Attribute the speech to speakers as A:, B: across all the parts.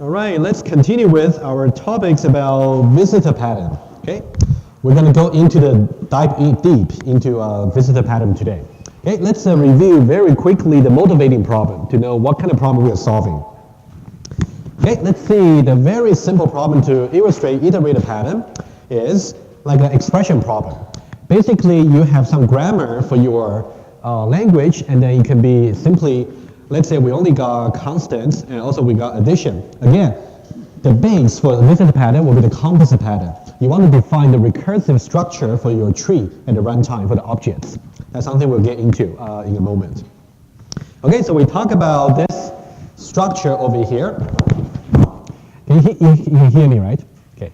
A: All right, let's continue with our topics about visitor pattern. Okay, we're going to go into dive deep into visitor pattern today. Okay, let's review very quickly the motivating problem to know what kind of problem we are solving. Okay, let's see. The very simple problem to illustrate iterator pattern is like an expression problem. Basically, you have some grammar for your language, and then it can be simply, let's say we only got constants, and also we got addition. Again, the base for the visitor pattern will be the composite pattern. You want to define the recursive structure for your tree at the runtime for the objects. That's something we'll get into in a moment. Okay, so we talk about this structure over here. You can hear me, right? Okay.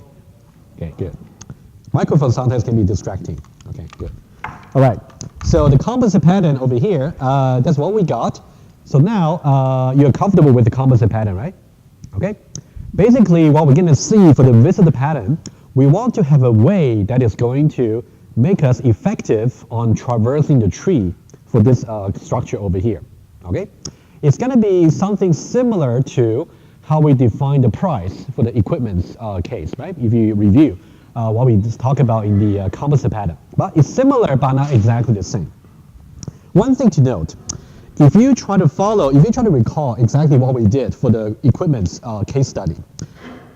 A: Okay, good. Microphone sometimes can be distracting. Okay, good. All right. So the composite pattern over here, that's what we got. So now you're comfortable with the composite pattern, right? Okay. Basically, what we're going to see for the visitor pattern, we want to have a way that is going to make us effective on traversing the tree for this structure over here. Okay. It's going to be something similar to how we define the price for the equipment case, right? If you review what we just talked about in the composite pattern. But it's similar, but not exactly the same. One thing to note, if you try to recall exactly what we did for the equipment case study,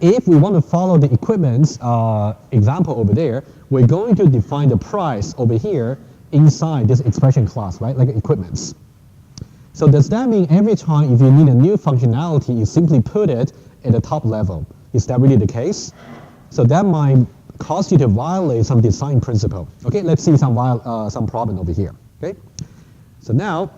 A: if we want to follow the equipment example over there, we're going to define the price over here inside this expression class, right? Like equipments. So does that mean every time if you need a new functionality, you simply put it at the top level? Is that really the case? So that might cause you to violate some design principle. Okay, let's see some problem over here. Okay, so now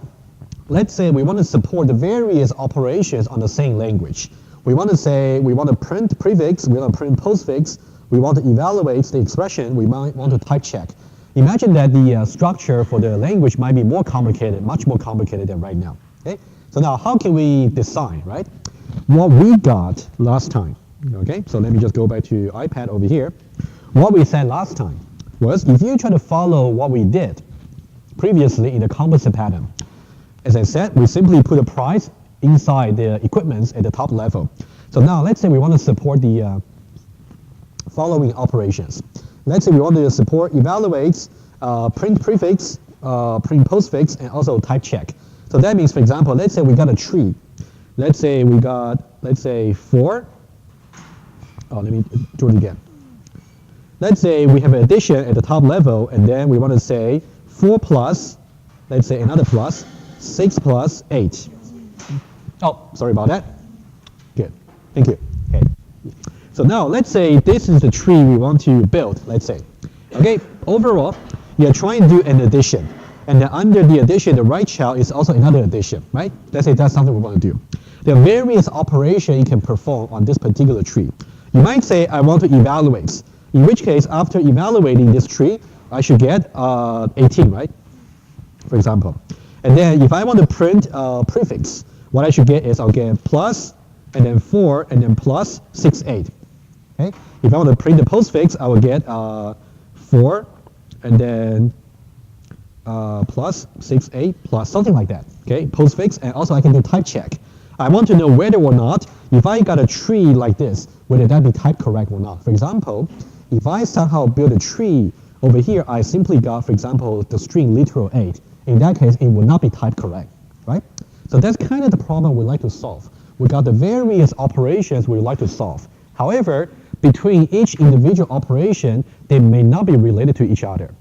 A: let's say we want to support the various operations on the same language. We want to say we want to print prefix, we want to print postfix, we want to evaluate the expression, we might want to type check. Imagine that the structure for the language might be more complicated, much more complicated than right now. Okay, so now how can we design, right? What we got last time. Okay, so let me just go back to iPad over here. What we said last time was if you try to follow what we did previously in the composite pattern, as I said, we simply put a price inside the equipments at the top level. So now let's say we want to support the following operations. Let's say we want to support evaluates, print prefix, print postfix, and also type check. So that means, for example, let's say we got a tree. Let's say we got, let's say 4. Oh, let me do it again. Let's say we have an addition at the top level, and then we want to say 4 plus, let's say another plus, 6 plus 8. Oh, sorry about that. Good. Thank you. Okay. So now let's say this is the tree we want to build, let's say. Okay, overall, you're trying to do an addition. And then under the addition, the right child is also another addition, right? Let's say that's something we want to do. There are various operations you can perform on this particular tree. You might say, I want to evaluate. In which case, after evaluating this tree, I should get 18, right? For example. And then if I want to print prefix, what I should get is I'll get plus, and then 4, and then plus 6, 8. Okay? If I want to print the postfix, I will get 4, and then plus 6, 8, plus something like that. Okay? Postfix, and also I can do type check. I want to know whether or not, if I got a tree like this, whether that be type correct or not. For example, if I somehow build a tree over here, I simply got, for example, the string literal 8. In that case, it will not be type correct, right? So that's kind of the problem we like to solve. We got the various operations we like to solve. However, between each individual operation, they may not be related to each other.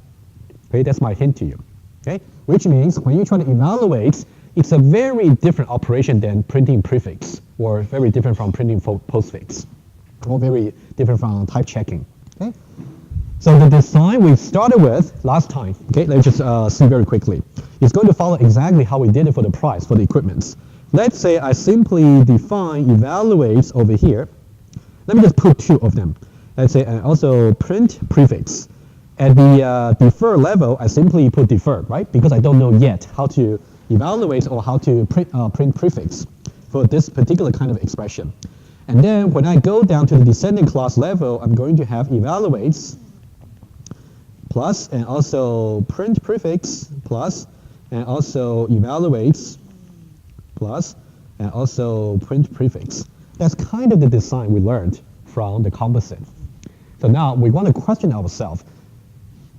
A: Okay, that's my hint to you. Okay, which means when you try to evaluate, it's a very different operation than printing prefix, or very different from printing postfix, or very different from type checking. Okay, so the design we started with last time. Okay, let's just see very quickly. It's going to follow exactly how we did it for the price for the equipments. Let's say I simply define evaluates over here. Let me just put 2 of them. Let's say and also print prefix. At the defer level, I simply put defer, right? Because I don't know yet how to evaluate or how to print prefix for this particular kind of expression. And then when I go down to the descending class level, I'm going to have evaluates plus and also print prefix plus and also evaluates plus and also print prefix. That's kind of the design we learned from the composite. So now we want to question ourselves.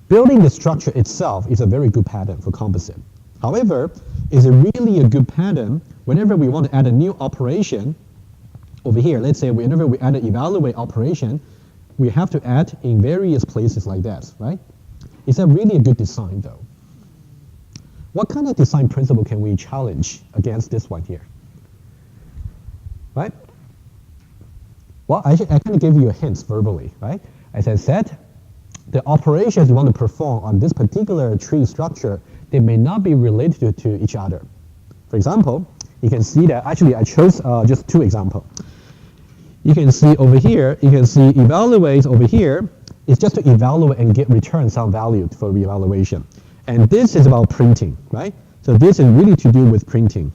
A: Building the structure itself is a very good pattern for composite. However, is it really a good pattern whenever we want to add a new operation over here? Let's say whenever we add an evaluate operation, we have to add in various places like that, right? Is that really a good design though? What kind of design principle can we challenge against this one here? Right? Well, I kind of gave you a hint verbally, right? As I said, the operations you want to perform on this particular tree structure, they may not be related to each other. For example, you can see that, actually I chose just two examples. You can see over here, you can see evaluate over here is just to evaluate and return some value for reevaluation. And this is about printing, right? So this is really to do with printing.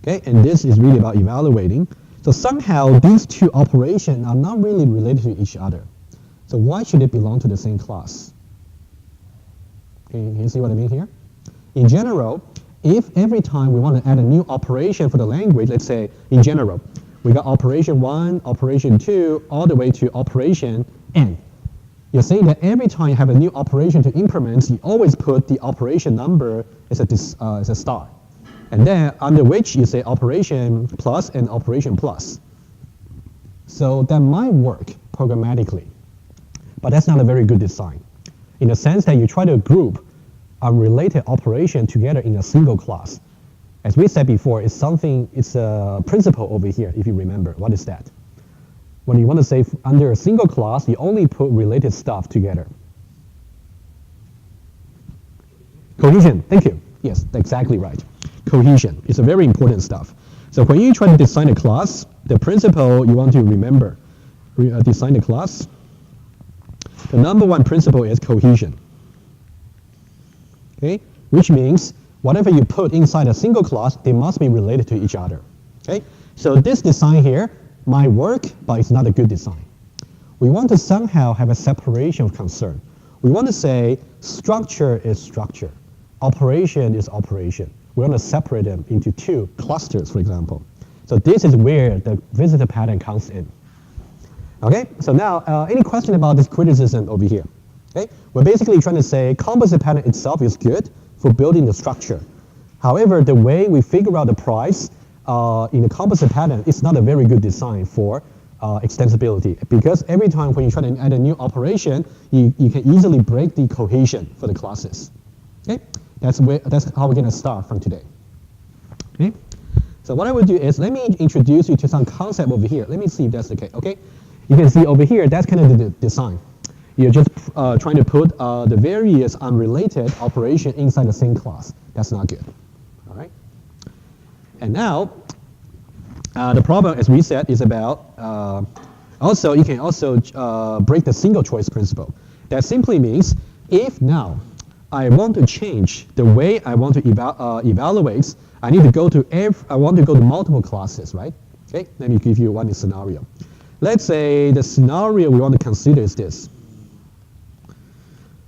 A: Okay, and this is really about evaluating. So somehow these two operations are not really related to each other. So why should it belong to the same class? Can you see what I mean here? In general, if every time we want to add a new operation for the language, let's say in general, we got operation 1, operation 2, all the way to operation n. You're saying that every time you have a new operation to implement, you always put the operation number as a star. And then under which you say operation plus and operation plus. So that might work programmatically, but that's not a very good design. In the sense that you try to group unrelated operation together in a single class. As we said before, it's a principle over here, if you remember. What is that? When you want to say under a single class, you only put related stuff together. Cohesion, thank you. Yes, exactly right. Cohesion is a very important stuff. So when you try to design a class, the principle you want to remember, design the class, the number one principle is cohesion. Okay, which means whatever you put inside a single class, they must be related to each other. Okay, so this design here might work, but it's not a good design. We want to somehow have a separation of concern. We want to say structure is structure, operation is operation. We want to separate them into two clusters, for example. So this is where the visitor pattern comes in. Okay, so now any question about this criticism over here? Okay, we're basically trying to say composite pattern itself is good for building the structure. However, the way we figure out the price in the composite pattern is not a very good design for extensibility, because every time when you try to add a new operation, you can easily break the cohesion for the classes. Okay, that's how we're going to start from today. Okay, so what I will do is let me introduce you to some concept over here. Let me see if that's okay. Okay, you can see over here that's kind of the design. You're just trying to put the various unrelated operation inside the same class. That's not good. All right. And now, the problem, as we said, is about also you can also break the single choice principle. That simply means if now I want to change the way I want to evaluate, I need to go to I want to go to multiple classes, right? Okay. Let me give you one scenario. Let's say the scenario we want to consider is this.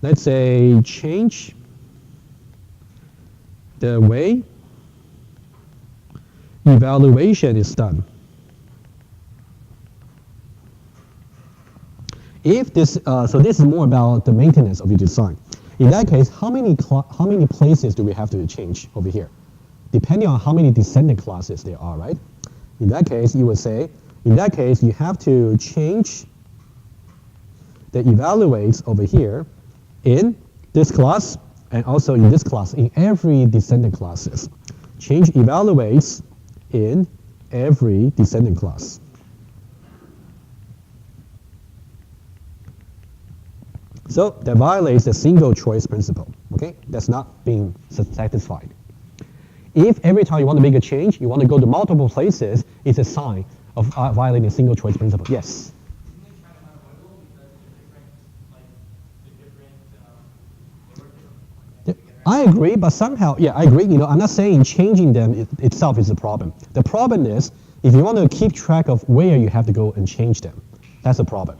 A: Let's say change the way evaluation is done. If this, so this is more about the maintenance of your design. In that case, how many places do we have to change over here? Depending on how many descendant classes there are, right? In that case, you would say, in that case, you have to change the evaluates over here in this class and also in this class, in every descendant classes. Change evaluates in every descendant class. So that violates the single choice principle. Okay, that's not being satisfied. If every time you want to make a change, you want to go to multiple places, it's a sign of violating the single choice principle. Yes. I agree, but somehow, yeah, I agree. You know, I'm not saying changing them itself is the problem. The problem is if you want to keep track of where you have to go and change them, that's the problem.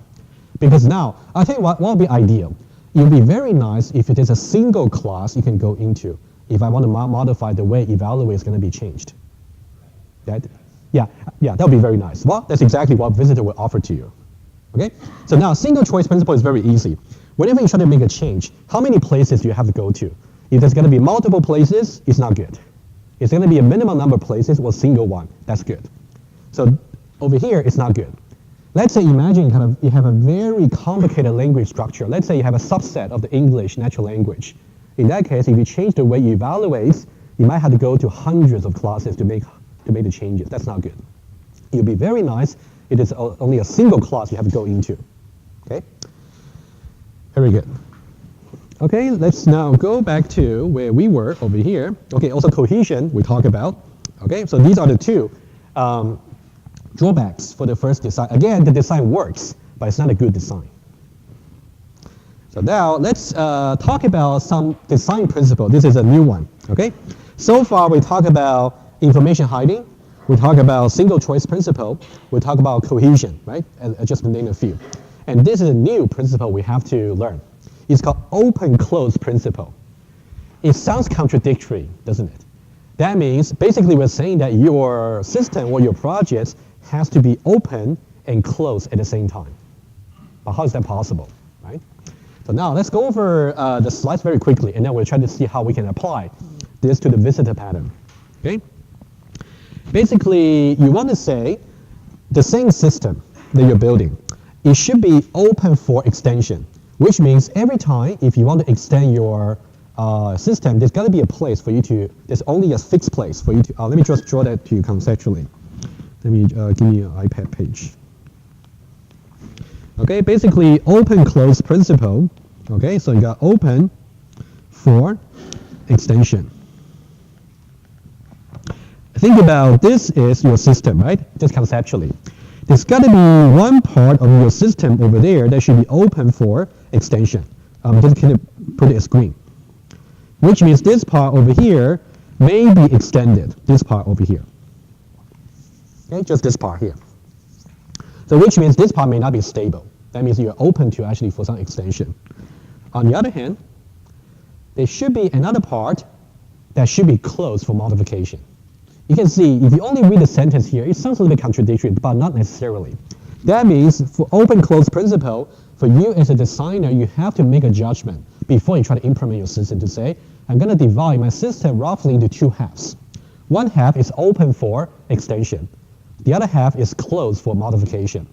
A: Because now, I'll tell you what would be ideal. It would be very nice if it is a single class you can go into if I want to modify the way evaluate is going to be changed. That, Yeah, that would be very nice. Well, that's exactly what visitor will offer to you. Okay, so now single choice principle is very easy. Whenever you try to make a change, how many places do you have to go to? If there's going to be multiple places, it's not good. It's going to be a minimum number of places or single one. That's good. So over here, it's not good. Let's say imagine you have a very complicated language structure. Let's say you have a subset of the English natural language. In that case, if you change the way you evaluate, you might have to go to hundreds of classes to make the changes. That's not good. It would be very nice. It is only a single class you have to go into. Okay? Very good. Okay, let's now go back to where we were over here. Okay, also cohesion we talk about. Okay, so these are the two drawbacks for the first design. Again, the design works, but it's not a good design. So now let's talk about some design principle. This is a new one. Okay, so far we talk about information hiding. We talk about single choice principle. We talk about cohesion, right? And just to name a few. And this is a new principle we have to learn. It's called open-close principle. It sounds contradictory, doesn't it? That means basically we're saying that your system or your project has to be open and closed at the same time. But how is that possible, right? So now let's go over the slides very quickly, and then we'll try to see how we can apply this to the visitor pattern. Okay? Basically, you want to say the same system that you're building, it should be open for extension, which means every time if you want to extend your system, there's got to be a place for you to, there's only a fixed place for you to, let me just draw that to you conceptually. Let me give me an iPad page. Okay, basically open-close principle. Okay, so you got open for extension. Think about this is your system, right? Just conceptually. There's got to be one part of your system over there that should be open for extension. Just kind of put it as green. Which means this part over here may be extended, this part over here. Okay, just this part here. So which means this part may not be stable. That means you're open to actually for some extension. On the other hand, there should be another part that should be closed for modification. You can see, if you only read the sentence here, it sounds a little bit contradictory, but not necessarily. That means for open-close principle, for you as a designer, you have to make a judgment before you try to implement your system to say, I'm going to divide my system roughly into two halves. One half is open for extension. The other half is closed for modification.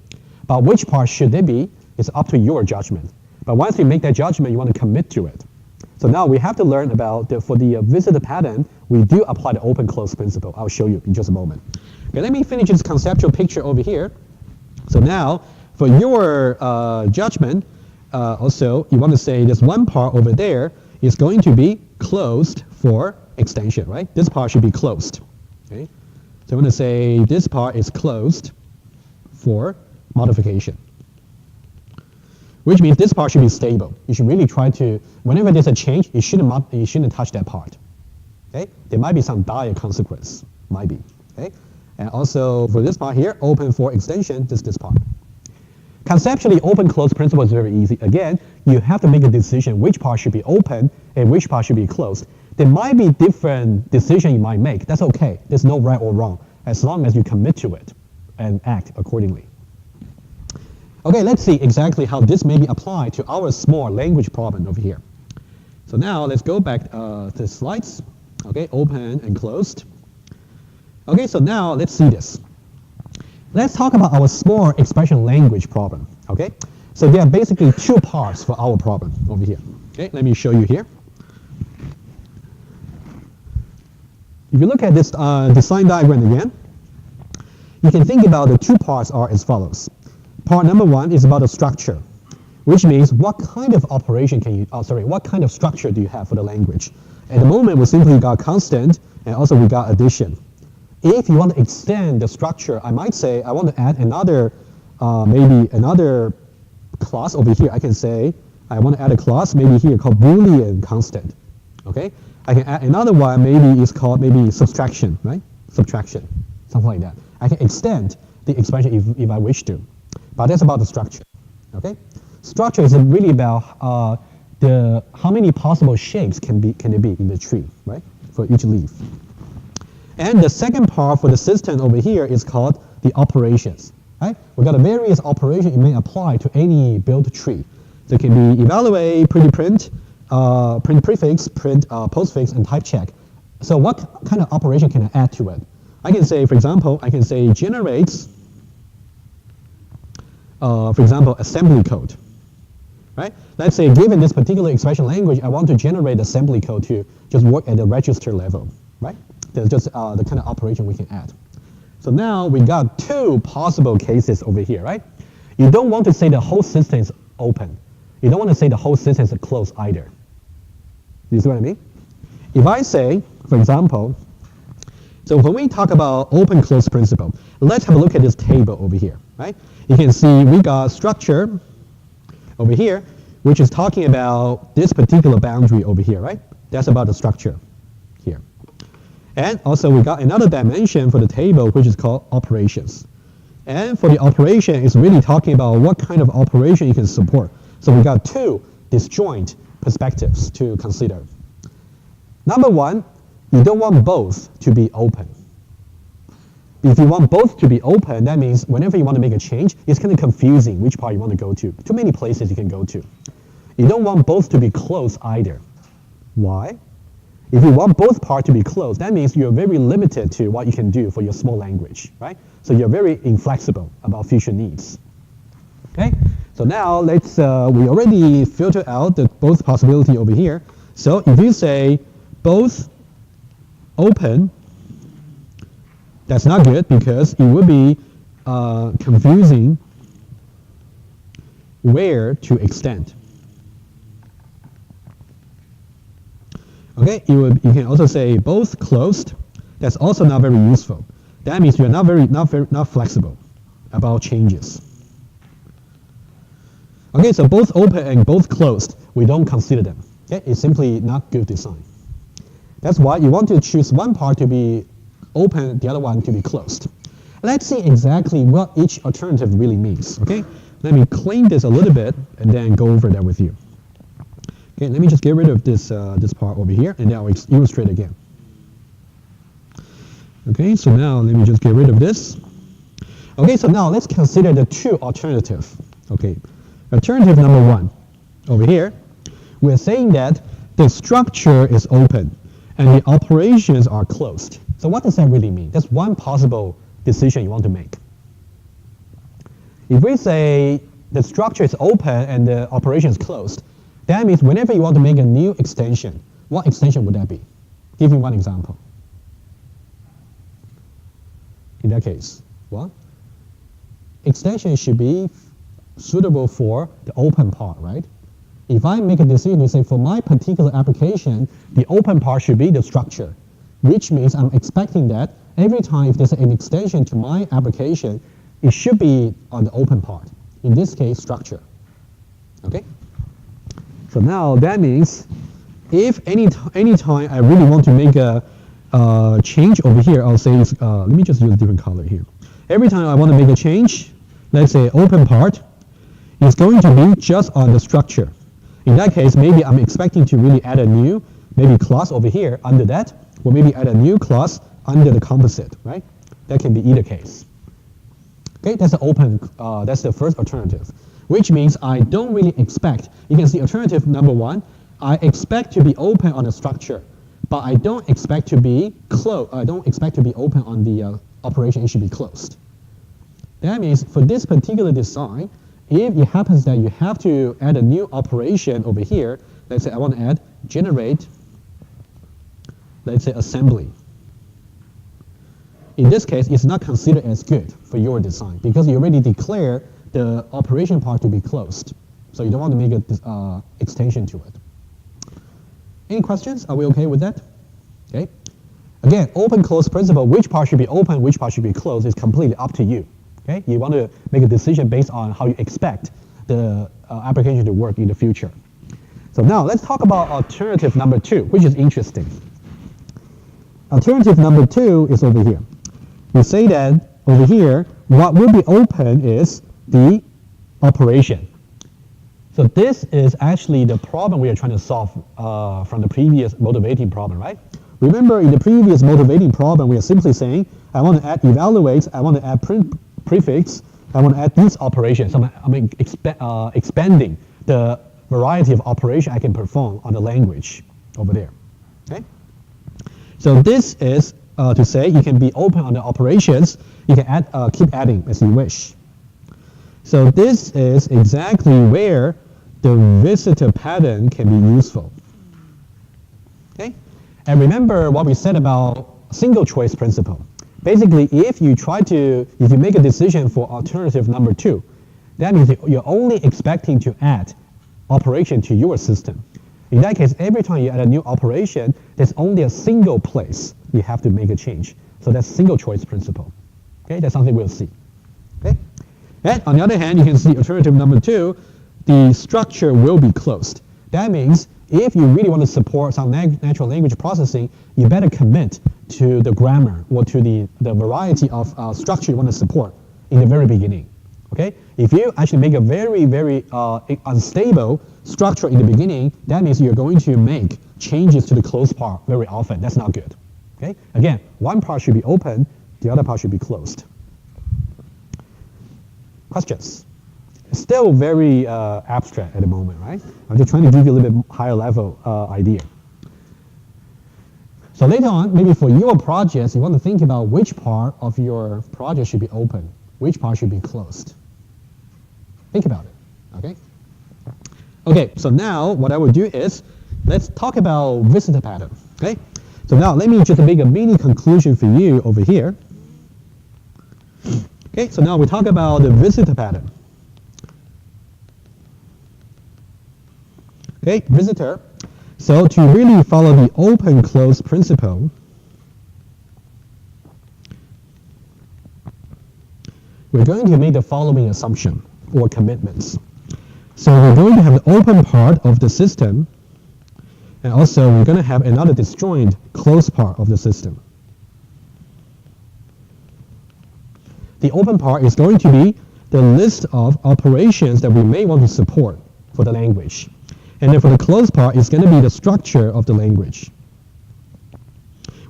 A: But which part should they be is up to your judgment. But once you make that judgment, you want to commit to it. So now we have to learn about, for the visitor pattern, we do apply the open-close principle. I'll show you in just a moment. Okay, let me finish this conceptual picture over here. So now, for your judgment, also, you want to say this one part over there is going to be closed for extension, right? This part should be closed. Okay? So I want to say this part is closed for modification. Which means this part should be stable. You should really try to, whenever there's a change, you shouldn't touch that part. Okay? There might be some dire consequence, might be. Okay? And also for this part here, open for extension, just this part. Conceptually, open-close principle is very easy. Again, you have to make a decision which part should be open and which part should be closed. There might be different decisions you might make. That's okay. There's no right or wrong, as long as you commit to it and act accordingly. Okay, let's see exactly how this may be applied to our small language problem over here. So now let's go back to the slides. Okay, open and closed. Okay, so now let's see this. Let's talk about our small expression language problem. Okay, so there are basically two parts for our problem over here. Okay, let me show you here. If you look at this design diagram again, you can think about the two parts are as follows. Part number one is about the structure, which means what kind of operation can you, what kind of structure do you have for the language? At the moment, we simply got constant, and also we got addition. If you want to extend the structure, I might say I want to add another, maybe another class over here. I can say I want to add a class maybe here called Boolean constant. Okay, I can add another one. Maybe it's called maybe subtraction, right? Subtraction, something like that. I can extend the expression if I wish to. But that's about the structure, okay? Structure is really about how many possible shapes can there be in the tree, right? For each leaf. And the second part for the system over here is called the operations. Right? We've got a various operation it may apply to any build tree. So it can be evaluate, print, print prefix, print postfix, and type check. So what kind of operation can I add to it? I can say, for example, I can say generates, for example, assembly code. Right? Let's say given this particular expression language, I want to generate assembly code to just work at the register level. Right? That's just the kind of operation we can add. So now we got two possible cases over here, right? You don't want to say the whole system is open. You don't want to say the whole system is closed either. You see what I mean? If I say, for example, so when we talk about open-close principle, let's have a look at this table over here, right? You can see we got structure over here, which is talking about this particular boundary over here, right? That's about the structure here. And also we got another dimension for the table, which is called operations. And for the operation, it's really talking about what kind of operation you can support. So we got two disjoint perspectives to consider. Number one, you don't want both to be open. If you want both to be open, that means whenever you want to make a change, it's kind of confusing which part you want to go to. Too many places you can go to. You don't want both to be closed either. Why? If you want both parts to be closed, that means you're very limited to what you can do for your small language, right? So you're very inflexible about future needs. Okay? So now let's, we already filtered out the both possibility over here. So if you say both open, that's not good because it would be confusing where to extend. Okay, you can also say both closed. That's also not very useful. That means you're not flexible about changes. Okay, so both open and both closed, we don't consider them. Okay, it's simply not good design. That's why you want to choose one part to be open, the other one to be closed. Let's see exactly what each alternative really means. Okay, let me clean this a little bit and then go over that with you. Okay, let me just get rid of this, this part over here, and then I'll illustrate again. Okay, so now let me just get rid of this. Okay, so now let's consider the two alternatives. Okay, alternative number one, over here, we're saying that the structure is open and the operations are closed. So what does that really mean? That's one possible decision you want to make. If we say the structure is open and the operation is closed, that means whenever you want to make a new extension, what extension would that be? Give me one example. In that case, what? Extension should be suitable for the open part, right? If I make a decision to say for my particular application, the open part should be the structure, which means I'm expecting that every time if there's an extension to my application, it should be on the open part. In this case, structure. Okay? So now that means if any time I really want to make a change over here, I'll say, let me just use a different color here. Every time I want to make a change, let's say open part, is going to be just on the structure. In that case, maybe I'm expecting to really add a new, maybe class over here under that, or maybe add a new class under the composite, right? That can be either case. Okay, that's the open, that's the first alternative, which means I don't really expect, you can see alternative number one, I expect to be open on the structure, but I don't expect to be open on the operation, it should be closed. That means for this particular design, if it happens that you have to add a new operation over here, let's say I want to add generate, let's say assembly. In this case, it's not considered as good for your design because you already declare the operation part to be closed. So you don't want to make an extension to it. Any questions? Are we okay with that? Okay. Again, open-close principle, which part should be open, which part should be closed is completely up to you. Okay? You want to make a decision based on how you expect the application to work in the future. So now let's talk about alternative number two, which is interesting. Alternative number two is over here. We say that over here, what will be open is the operation. So this is actually the problem we are trying to solve from the previous motivating problem, right? Remember in the previous motivating problem, we are simply saying, I want to add evaluate, I want to add prefix, I want to add these operations. I'm expanding the variety of operation I can perform on the language over there. Okay? So this is to say you can be open on the operations. You can add, keep adding as you wish. So this is exactly where the visitor pattern can be useful. Okay? And remember what we said about single choice principle. Basically, if you make a decision for alternative number 2, that means you're only expecting to add operation to your system. In that case, every time you add a new operation, there's only a single place you have to make a change. So that's single choice principle. Okay, that's something we'll see. Okay? And on the other hand, you can see alternative number 2, the structure will be closed. That means if you really want to support some natural language processing, you better commit to the grammar or to the variety of structure you want to support in the very beginning. Okay? If you actually make a very, very unstable structure in the beginning, that means you're going to make changes to the closed part very often. That's not good. Okay? Again, one part should be open, the other part should be closed. Questions? Still very abstract at the moment, right? I'm just trying to give you a little bit higher level idea. So later on, maybe for your projects, you want to think about which part of your project should be open, which part should be closed. Think about it, okay? Okay, so now what I will do is, let's talk about visitor pattern, okay? So now let me just make a mini conclusion for you over here. Okay, so now we talk about the visitor pattern. Okay, visitor. So to really follow the open-close principle, we're going to make the following assumption or commitments. So we're going to have the open part of the system, and also we're going to have another disjoint closed part of the system. The open part is going to be the list of operations that we may want to support for the language. And then for the closed part, it's going to be the structure of the language.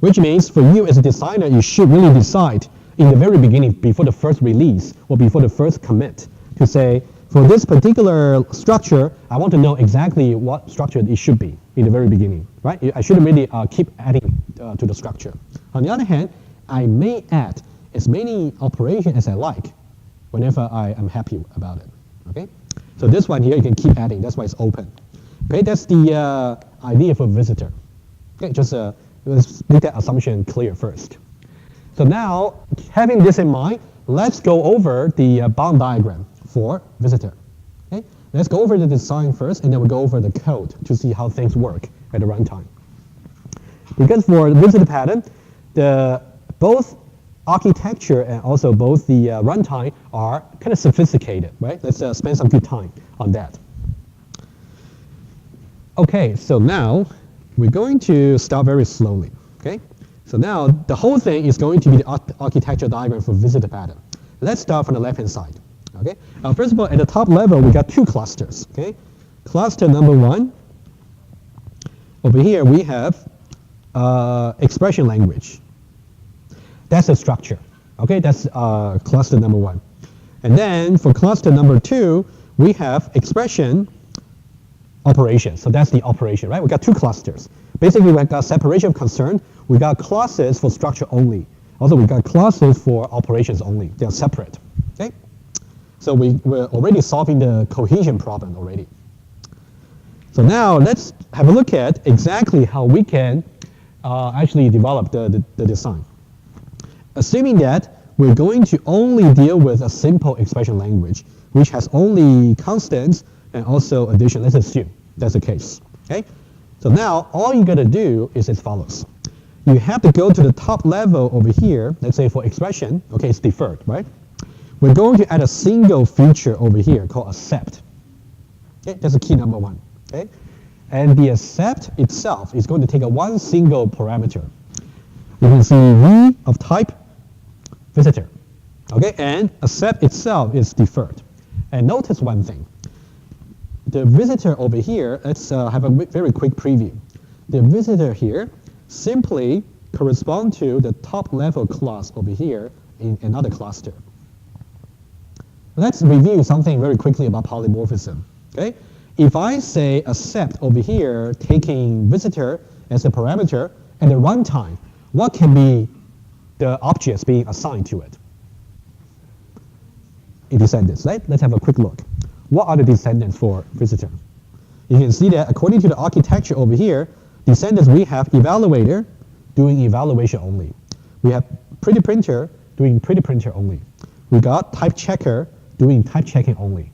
A: Which means for you as a designer, you should really decide in the very beginning, before the first release or before the first commit, to say, for this particular structure, I want to know exactly what structure it should be in the very beginning, right? I shouldn't really keep adding to the structure. On the other hand, I may add as many operations as I like whenever I am happy about it, okay? So this one here, you can keep adding. That's why it's open. Okay, that's the idea for visitor. Okay, just let's make that assumption clear first. So now, having this in mind, let's go over the bound diagram for visitor. Okay, let's go over the design first, and then we'll go over the code to see how things work at the runtime. Because for the visitor pattern, both architecture and also both the runtime are kind of sophisticated, right? Let's spend some good time on that. Okay, so now we're going to start very slowly, okay? So now the whole thing is going to be the architecture diagram for visitor pattern. Let's start from the left-hand side, okay? First of all, at the top level, we got 2 clusters, okay? Cluster number 1, over here we have expression language. That's a structure, okay? That's cluster number 1. And then for cluster number 2, we have expression operation. So that's the operation, right? We got 2 clusters. Basically, we got separation of concern. We got classes for structure only. Also, we got classes for operations only. They're separate, okay? So we're already solving the cohesion problem already. So now let's have a look at exactly how we can actually develop the design. Assuming that we're going to only deal with a simple expression language, which has only constants and also addition. Let's assume that's the case, okay? So now all you gotta do is as follows. You have to go to the top level over here, let's say for expression, okay, it's deferred, right? We're going to add a single feature over here called accept. Okay, that's the key number 1, okay? And the accept itself is going to take one single parameter. You can see v of type visitor, okay? And accept itself is deferred. And notice one thing. The visitor over here, let's have a very quick preview. The visitor here simply correspond to the top level class over here in another cluster. Let's review something very quickly about polymorphism. Okay? If I say accept over here, taking visitor as a parameter, at the runtime, what can be the objects being assigned to it? Descendants, right? Let's have a quick look. What are the descendants for visitor? You can see that according to the architecture over here, descendants we have evaluator doing evaluation only. We have pretty printer doing pretty printer only. We got type checker doing type checking only.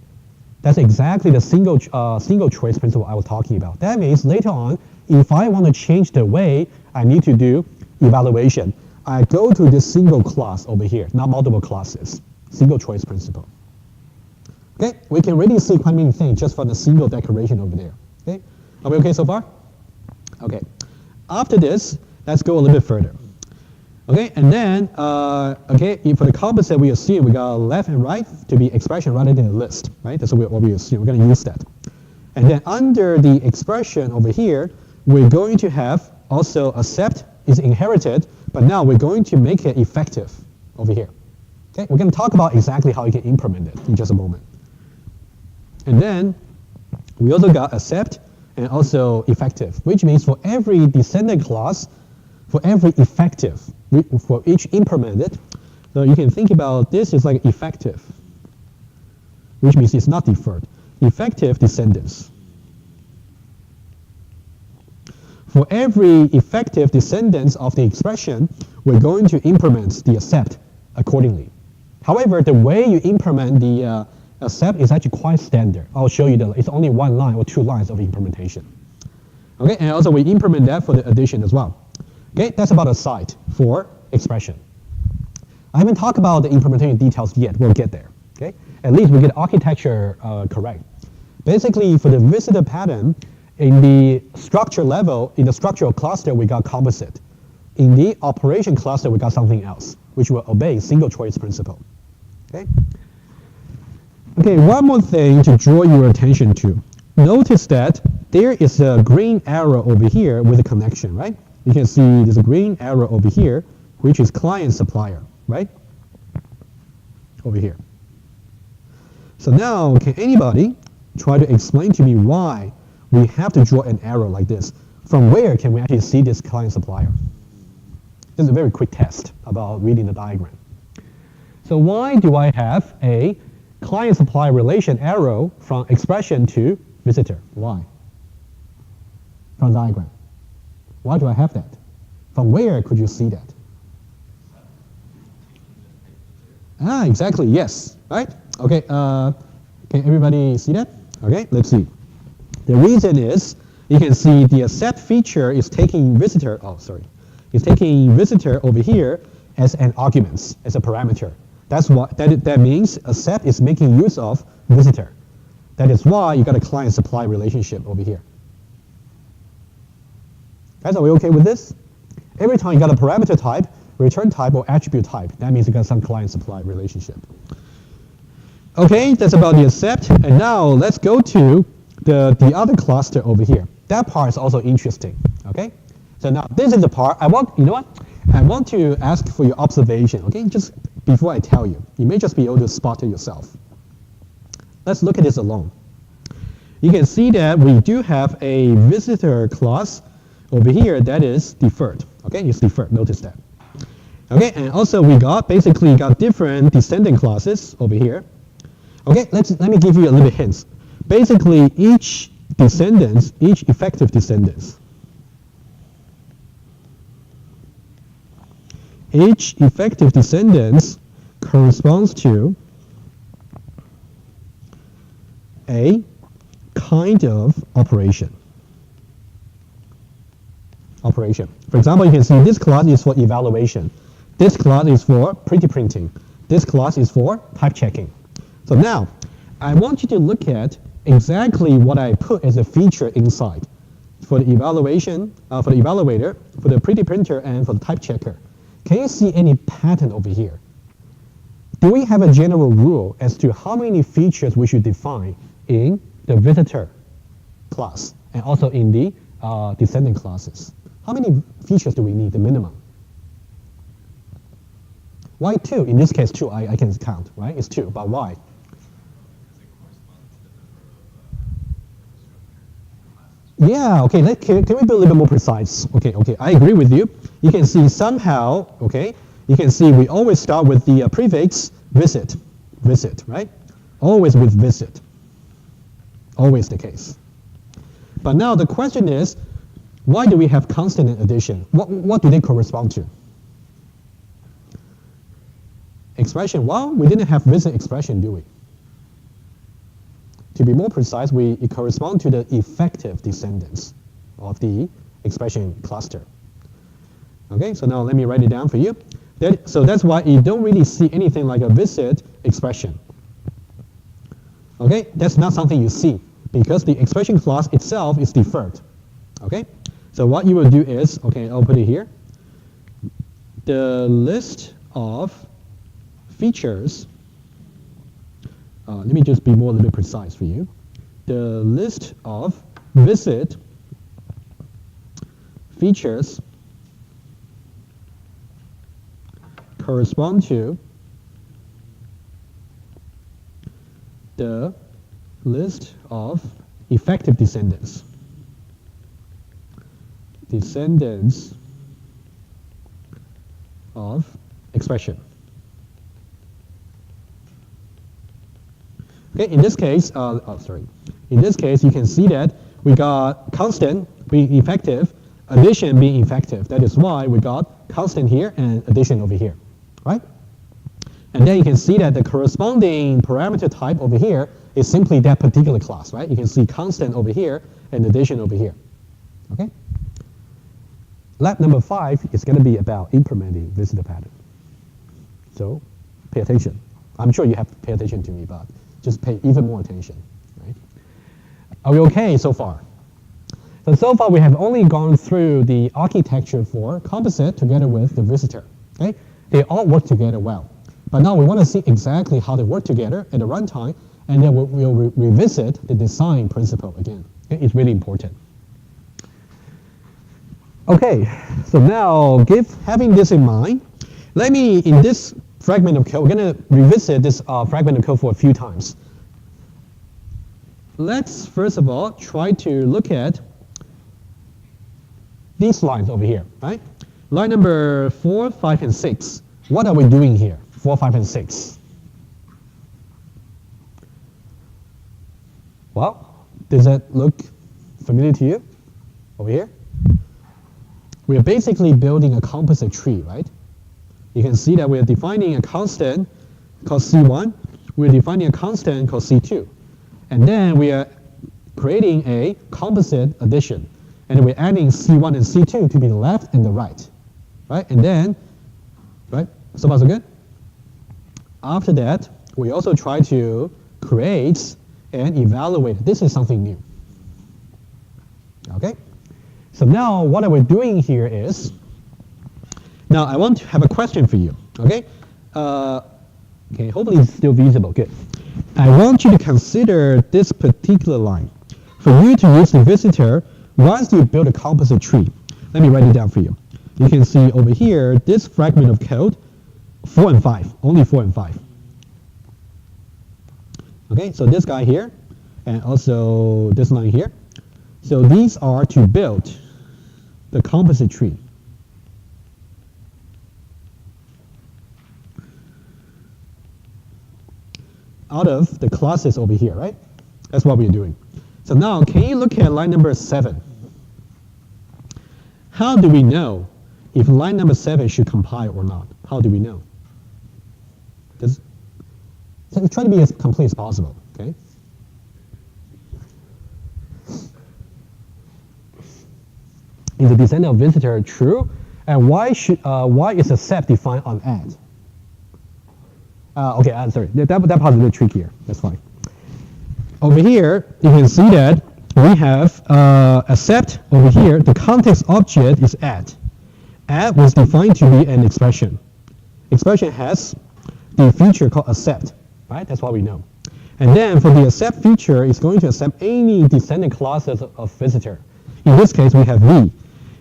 A: That's exactly the single choice principle I was talking about. That means later on, if I want to change the way I need to do evaluation, I go to this single class over here, not multiple classes. Single choice principle. Okay, we can really see quite many things just from the single declaration over there. Okay, are we okay so far? Okay, after this, let's go a little bit further. Okay, and then, okay, for the composite, we assume we got left and right to be expression rather than a list, right? That's what we assume. We're going to use that. And then under the expression over here, we're going to have also accept is inherited, but now we're going to make it effective over here. Okay, we're going to talk about exactly how you can implement it in just a moment. And then we also got accept and also effective, which means for every descendant class, for every effective, for each implemented, so you can think about this is like effective, which means it's not deferred. Effective descendants. For every effective descendants of the expression, we're going to implement the accept accordingly. However, the way you implement the accept is actually quite standard. I'll show you it's only one line or two lines of implementation. Okay, and also we implement that for the addition as well. Okay, that's about a site for expression. I haven't talked about the implementation details yet. We'll get there. Okay, at least we get architecture correct. Basically, for the visitor pattern, in the structure level, in the structural cluster, we got composite. In the operation cluster, we got something else, which will obey single choice principle. Okay. Okay, one more thing to draw your attention to. Notice that there is a green arrow over here with a connection, right? You can see there's a green arrow over here, which is client supplier, right? Over here. So now, can anybody try to explain to me why we have to draw an arrow like this? From where can we actually see this client supplier? This is a very quick test about reading the diagram. So why do I have a client-supplier relation arrow from expression to visitor? Why? From diagram. Why do I have that? From where could you see that? Ah, exactly, yes, right? Okay, can everybody see that? Okay, let's see. The reason is, you can see the accept feature is taking visitor, it's taking visitor over here as an argument, as a parameter. That's what that means. Accept is making use of visitor. That is why you got a client-supply relationship over here. Guys, are we okay with this? Every time you got a parameter type, return type, or attribute type, that means you got some client-supply relationship. Okay, that's about the accept. And now let's go to the other cluster over here. That part is also interesting. Okay. So now this is the part I want. You know what? I want to ask for your observation. Okay, just before I tell you, you may just be able to spot it yourself. Let's look at this alone. You can see that we do have a visitor class over here that is deferred. Okay, it's deferred. Notice that. Okay, and also we basically got different descendant classes over here. Okay, let me give you a little bit hints. Basically, each effective descendants, corresponds to a kind of operation. For example, you can see this class is for evaluation. This class is for pretty printing. This class is for type checking. So now, I want you to look at exactly what I put as a feature inside for the evaluation, for the evaluator, for the pretty printer, and for the type checker. Can you see any pattern over here? Do we have a general rule as to how many features we should define in the visitor class and also in the descendant classes? How many features do we need, the minimum? Why 2? In this case, 2, I can count, right? It's 2, but why? Yeah, okay, can we be a little bit more precise? Okay, I agree with you. You can see somehow, okay, you can see we always start with the prefix visit, right? Always with visit, always the case. But now the question is, why do we have constant and addition? What do they correspond to? Expression, well, we didn't have visit expression, do we? To be more precise, it corresponds to the effective descendants of the expression cluster. Okay, so now let me write it down for you. So that's why you don't really see anything like a visit expression. Okay, that's not something you see because the expression class itself is deferred. Okay, so what you will do is, okay, I'll put it here. The list of features, let me just be more a little bit precise for you. The list of visit features correspond to the list of effective descendants. Descendants of expression. Okay, in this case, in this case, you can see that we got constant being effective, addition being effective. That is why we got constant here and addition over here, right? And then you can see that the corresponding parameter type over here is simply that particular class, right? You can see constant over here and addition over here, okay? Lab number 5 is going to be about implementing visitor pattern. So pay attention. I'm sure you have to pay attention to me, but just pay even more attention, right? Are we okay so far? So far we have only gone through the architecture for composite together with the visitor, okay? They all work together well. But now we want to see exactly how they work together at the runtime, and then we'll revisit the design principle again. Okay? It's really important. Okay, so now having this in mind, let me, in this fragment of code, we're going to revisit this fragment of code for a few times. Let's first of all try to look at these lines over here, right? Line number 4, 5, and 6. What are we doing here? 4, 5, and 6. Well, does that look familiar to you over here? We are basically building a composite tree, right? You can see that we are defining a constant called C1. We're defining a constant called C2. And then we are creating a composite addition. And we're adding C1 and C2 to be the left and the right. Right? And then, right? So far so good? After that, we also try to create and evaluate. This is something new. Okay? So now what we're doing here is, now I want to have a question for you, okay? Okay, hopefully it's still visible, good. I want you to consider this particular line. For you to use the visitor, once you build a composite tree, let me write it down for you. You can see over here, this fragment of code, 4 and 5, only 4 and 5. Okay, so this guy here, and also this line here. So these are to build the composite tree. Out of the classes over here, right? That's what we're doing. So now, can you look at line number 7? How do we know if line number 7 should compile or not? How do we know? So try to be as complete as possible, okay? Is the descendant of visitor true? And why is a set defined on add? Okay, sorry, that part is a little trickier. That's fine. Over here, you can see that we have accept over here. The context object is add. Add was defined to be an expression. Expression has the feature called accept, right? That's what we know. And then for the accept feature, it's going to accept any descendant classes of visitor. In this case, we have V.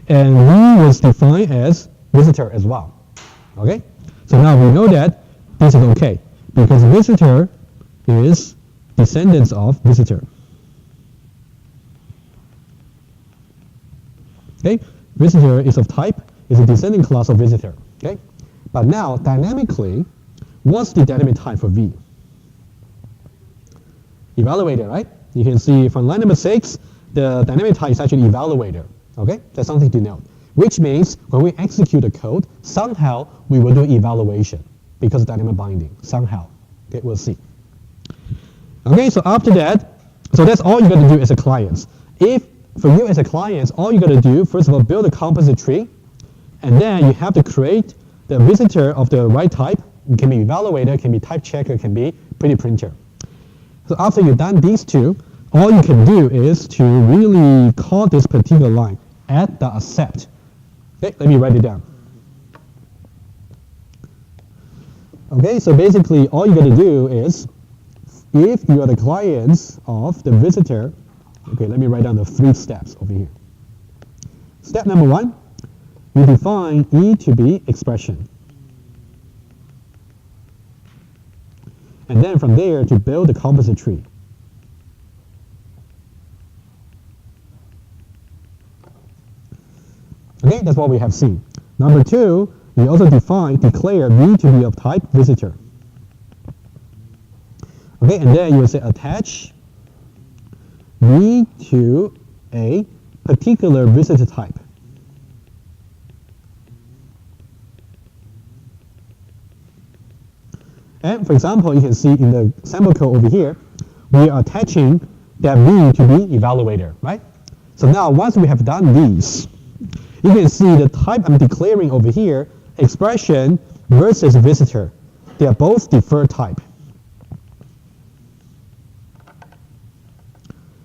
A: and V was defined as visitor as well. Okay, so now we know that this is okay because visitor is descendants of visitor. Okay, visitor is of type, is a descending class of visitor. Okay, but now dynamically, what's the dynamic type for V? Evaluator, right? You can see from line number 6, the dynamic type is actually evaluator. Okay, that's something to note. Which means when we execute the code, somehow we will do evaluation because of dynamic binding. Somehow, okay, we'll see. Okay, so after that, so that's all you got to do as a client. If for you as a client, all you got to do, first of all, build a composite tree, and then you have to create the visitor of the right type. It can be evaluator, it can be type checker, it can be pretty printer. So after you've done these two, all you can do is to really call this particular line, add the accept. Okay, let me write it down. Okay, so basically all you got to do is, if you are the clients of the visitor, okay, let me write down the 3 steps over here. Step number 1, we define E to be expression. And then from there to build the composite tree. Okay, that's what we have seen. Number 2, we also declare V to be of type visitor. Okay, and then you will say attach V to a particular visitor type. And for example, you can see in the sample code over here, we are attaching that V to be evaluator, right? So now once we have done these, you can see the type I'm declaring over here, expression versus visitor. They are both deferred type.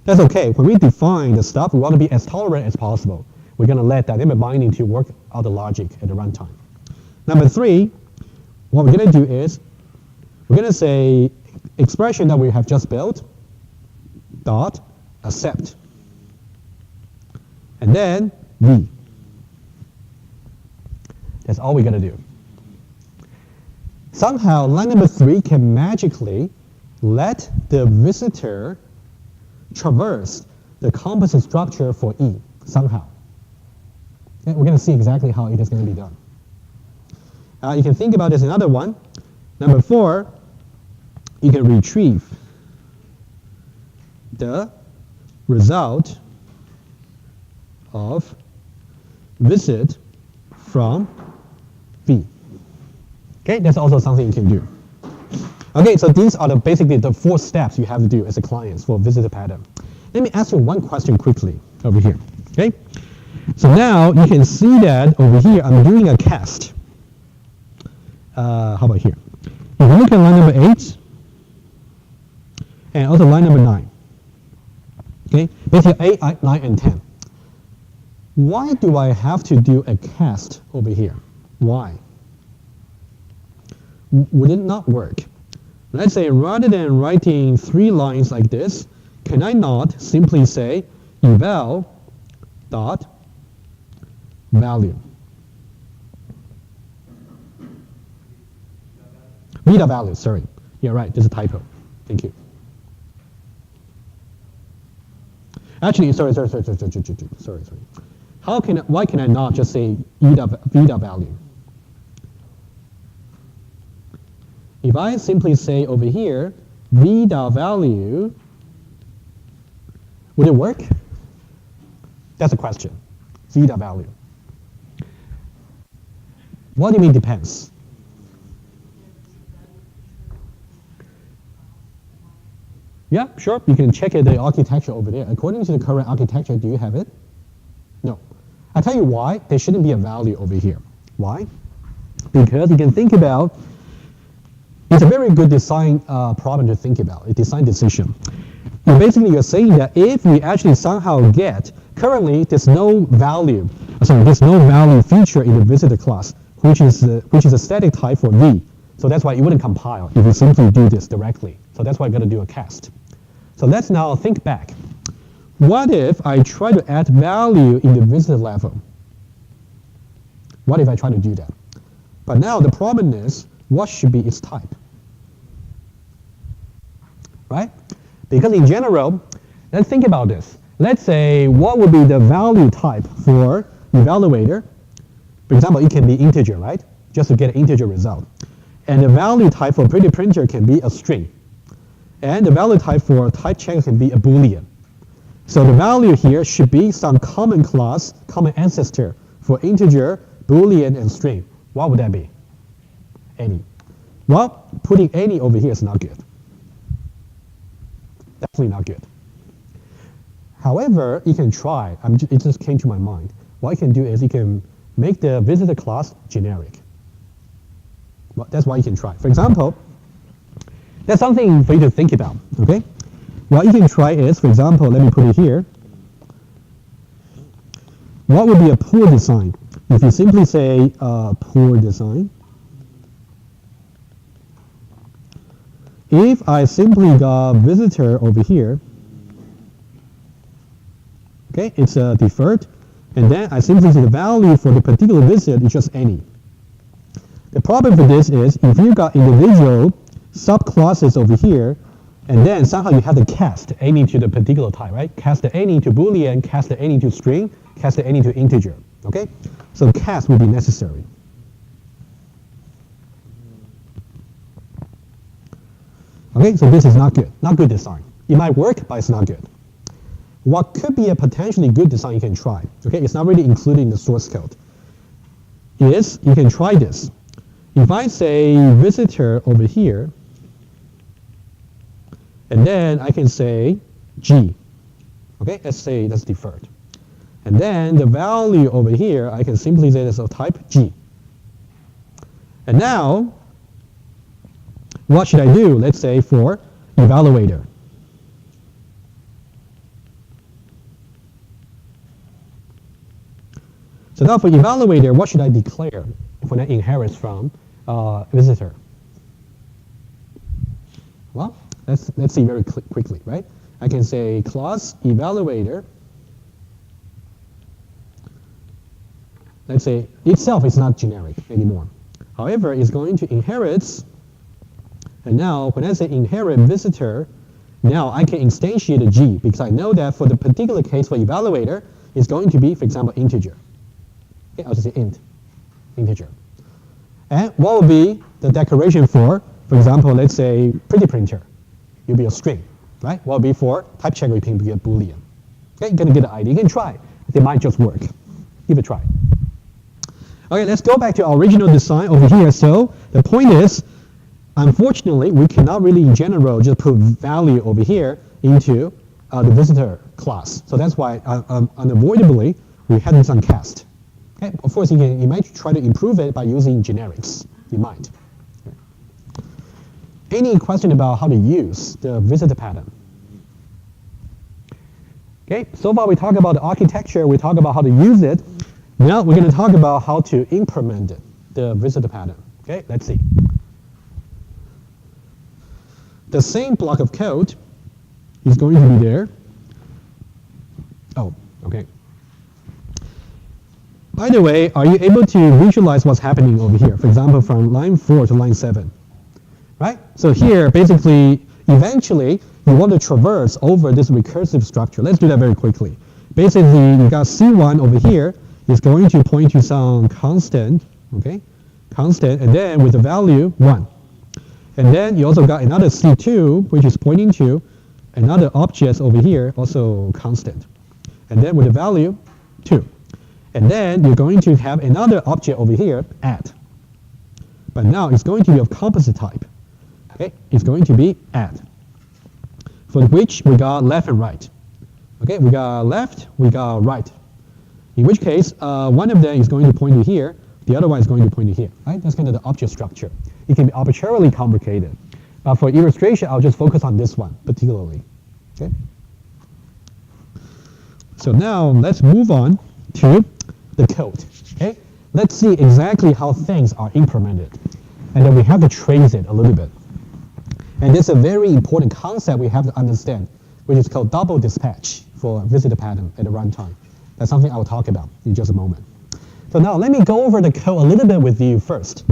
A: That's okay. When we define the stuff, we want to be as tolerant as possible. We're going to let dynamic binding to work out the logic at the runtime. Number 3, what we're going to do is we're going to say expression that we have just built dot accept, and then V. That's all we're going to do. Somehow, line number 3 can magically let the visitor traverse the composite structure for E somehow. Okay, we're going to see exactly how it is going to be done. You can think about this another one. Number 4, you can retrieve the result of visit from V. Okay, that's also something you can do. Okay, so these are basically the 4 steps you have to do as a client for visitor pattern. Let me ask you one question quickly over here. Okay, so now you can see that over here I'm doing a cast. How about here? If you look at line number 8 and also line number 9. Okay, basically 8, 9, and 10. Why do I have to do a cast over here? Why? Would it not work? Let's say rather than writing 3 lines like this, can I not simply say eval dot value? Beta value, sorry. You're right, there's a typo. Thank you. Actually, sorry. Why can I not just say beta value? If I simply say over here, beta value, would it work? That's a question. Beta value. What do you mean depends? Yeah, sure. You can check the architecture over there. According to the current architecture, do you have it? No. I'll tell you why. There shouldn't be a value over here. Why? Because you can think about, it's a very good design problem to think about, a design decision. And basically, you're saying that if we actually somehow get, currently there's no value, there's no value feature in the visitor class, which is a static type for V. So that's why it wouldn't compile if we simply do this directly. So that's why I'm going to do a cast. So let's now think back. What if I try to add value in the visitor level? What if I try to do that? But now the problem is, what should be its type? Right? Because in general, let's think about this. Let's say what would be the value type for evaluator? For example, it can be integer, right? Just to get an integer result. And the value type for pretty printer can be a string. And the value type for type checker can be a Boolean. So the value here should be some common class, common ancestor for integer, Boolean, and string. What would that be? Any. Well, putting any over here is not good. Definitely not good. However, you can try. It just came to my mind. What you can do is you can make the visitor class generic. Well, that's what you can try. For example, that's something for you to think about. Okay. What you can try is, for example, let me put it here. What would be a poor design? If you simply say poor design, if I simply got visitor over here, okay, it's a deferred, and then I simply say the value for the particular visit is just any. The problem for this is if you got individual subclasses over here, and then somehow you have to cast any to the particular type, right? Cast the any to Boolean, cast the any to string, cast the any to integer, okay? So cast will be necessary. Okay, so this is not good. Not good design. It might work, but it's not good. What could be a potentially good design you can try, okay? It's not really included in the source code. Is you can try this. If I say visitor over here, and then I can say G. Okay, let's say that's deferred. And then the value over here, I can simply say that's of type G. And now, what should I do? Let's say for evaluator. So now for evaluator, what should I declare when I inherit from visitor? Well, let's see very quickly, right? I can say class evaluator. Let's say itself is not generic anymore. However, it's going to inherit. And now when I say inherit visitor, now I can instantiate a G because I know that for the particular case for evaluator, it's going to be, for example, integer. Okay, I'll just say int, integer. And what will be the declaration for example, let's say pretty printer? It'll be a string, right? What will be for type checker? It can be a Boolean. Okay, you're gonna get an idea. You can try. It might just work. Give it a try. Okay, let's go back to our original design over here. So the point is, unfortunately, we cannot really, in general, just put value over here into the visitor class. So that's why, unavoidably, we had this on cast. Okay, of course, you might try to improve it by using generics. You might. Okay. Any question about how to use the visitor pattern? Okay, so far we talked about the architecture. We talked about how to use it. Now we're going to talk about how to implement it, the visitor pattern. Okay, let's see. The same block of code is going to be there. Oh, okay. By the way, are you able to visualize what's happening over here? For example, from line 4 to line 7, right? So here, basically, eventually, you want to traverse over this recursive structure. Let's do that very quickly. Basically, you got C1 over here is going to point to some constant, okay? Constant, and then with the value 1. And then you also got another C2, which is pointing to another object over here, also constant. And then with the value 2. And then you're going to have another object over here, add. But now it's going to be of composite type. Okay, it's going to be add. For which we got left and right. Okay, we got left, we got right. In which case, one of them is going to point to here, the other one is going to point to here. Right? That's kind of the object structure. It can be arbitrarily complicated. For illustration, I'll just focus on this one particularly. Okay. So now let's move on to the code. Okay. Let's see exactly how things are implemented, and then we have to trace it a little bit. And this is a very important concept we have to understand, which is called double dispatch for visitor pattern at the runtime. That's something I'll talk about in just a moment. So now let me go over the code a little bit with you first.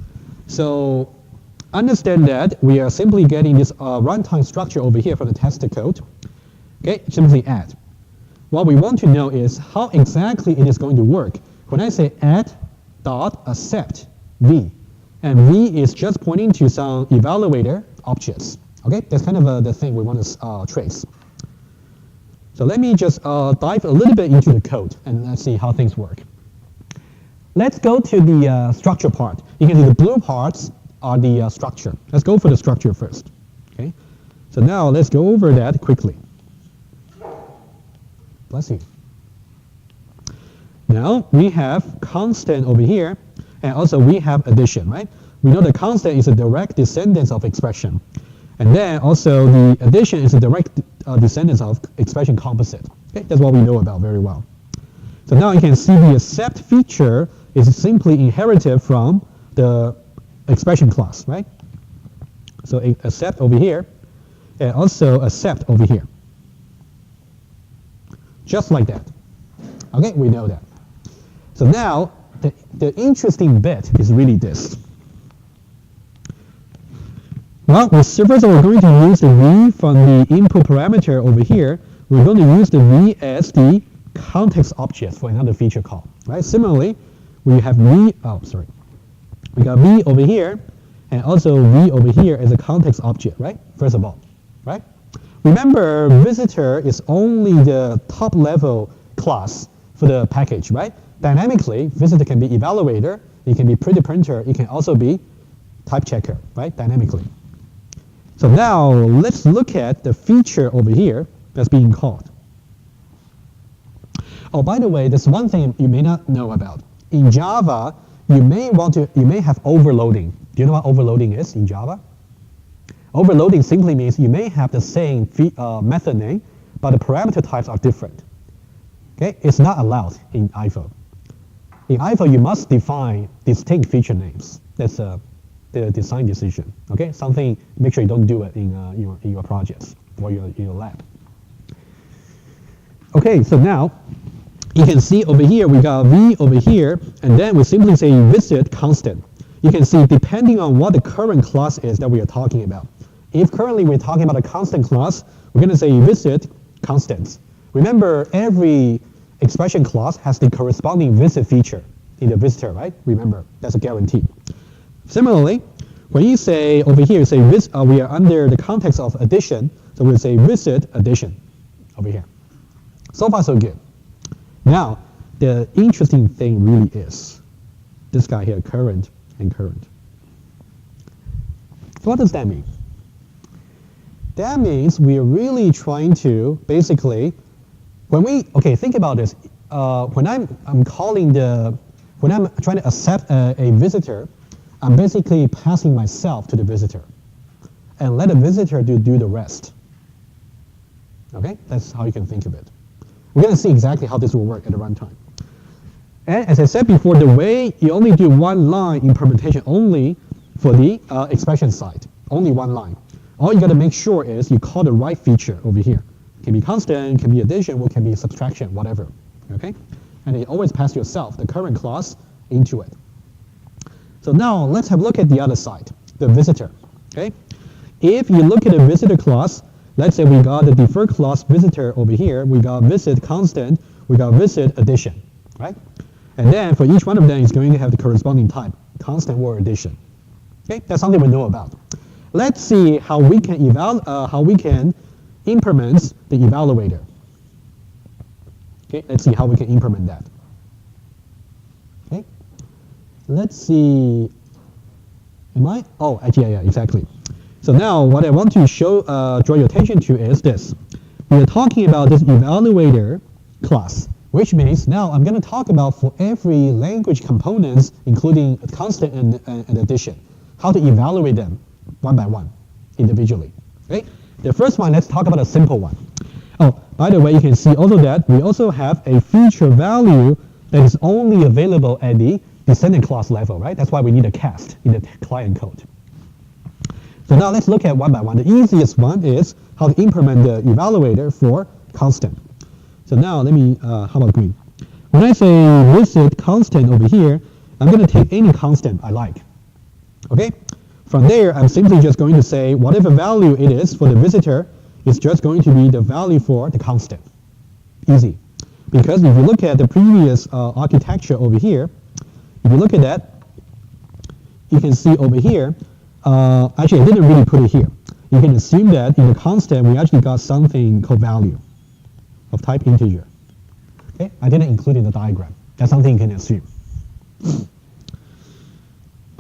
A: So understand that we are simply getting this runtime structure over here from the test code. Okay, simply add. What we want to know is how exactly it is going to work. When I say add dot accept v, and v is just pointing to some evaluator objects. Okay, that's kind of the thing we want to trace. So let me just dive a little bit into the code and let's see how things work. Let's go to the structure part. You can see the blue parts are the structure. Let's go for the structure first. Okay, so now let's go over that quickly. Bless you. Now we have constant over here, and also we have addition, right? We know the constant is a direct descendant of expression. And then also the addition is a direct descendant of expression composite. Okay, that's what we know about very well. So now you can see the accept feature is simply inherited from the expression class, right? So accept over here, and also accept over here. Just like that. Okay, we know that. So now the interesting bit is really this. Well, first of all, we're going to use the v from the input parameter over here. We're going to use the v as the context object for another feature call, right? Similarly, we have v, we got v over here, and also v over here as a context object, right? First of all, right? Remember, visitor is only the top level class for the package, right? Dynamically, visitor can be evaluator, it can be pretty printer, it can also be type checker, right? Dynamically. So now let's look at the feature over here that's being called. Oh, by the way, there's one thing you may not know about. In Java, you may have overloading. Do you know what overloading is in Java? Overloading simply means you may have the same method name, but the parameter types are different. Okay, it's not allowed in IFO. In IFO, you must define distinct feature names. That's the design decision. Okay, something. Make sure you don't do it in your projects or in your lab. Okay, so now you can see over here we got v over here, and then we simply say visit constant. You can see depending on what the current class is that we are talking about. If currently we're talking about a constant class, we're going to say visit constants. Remember, every expression class has the corresponding visit feature in the visitor, right? Remember, that's a guarantee. Similarly, when you say over here, you say we are under the context of addition, so we'll say visit addition over here. So far, so good. Now, the interesting thing really is this guy here, current and current. So what does that mean? That means we are really trying to basically, think about this. When I'm trying to accept a visitor, I'm basically passing myself to the visitor and let the visitor do the rest. Okay, that's how you can think of it. We're going to see exactly how this will work at the runtime. And as I said before, the way you only do one line implementation only for the expression side, only one line. All you got to make sure is you call the right feature over here. It can be constant, it can be addition, or it can be subtraction, whatever. Okay, and you always pass yourself, the current class, into it. So now let's have a look at the other side, the visitor. Okay, if you look at the visitor class, let's say we got the deferred class visitor over here, we got visit constant, we got visit addition, right? And then for each one of them, it's going to have the corresponding type, constant or addition. Okay, that's something we know about. Let's see how we can implement the evaluator. Okay, let's see how we can implement that. Okay, let's see. Oh, actually, yeah, exactly. So now what I want to draw your attention to is this. We are talking about this evaluator class, which means now I'm going to talk about for every language components, including constant and addition, how to evaluate them one by one, individually. Okay? The first one, let's talk about a simple one. Oh, by the way, you can see also that we also have a feature value that is only available at the descendant class level, right? That's why we need a cast in the client code. So now let's look at one by one. The easiest one is how to implement the evaluator for constant. So now let me, how about green? When I say visit constant over here, I'm going to take any constant I like. Okay? From there, I'm simply just going to say whatever value it is for the visitor is just going to be the value for the constant. Easy. Because if you look at the previous architecture over here, if you look at that, you can see over here, actually I didn't really put it here. You can assume that in the constant we actually got something called value of type integer. Okay? I didn't include in the diagram. That's something you can assume.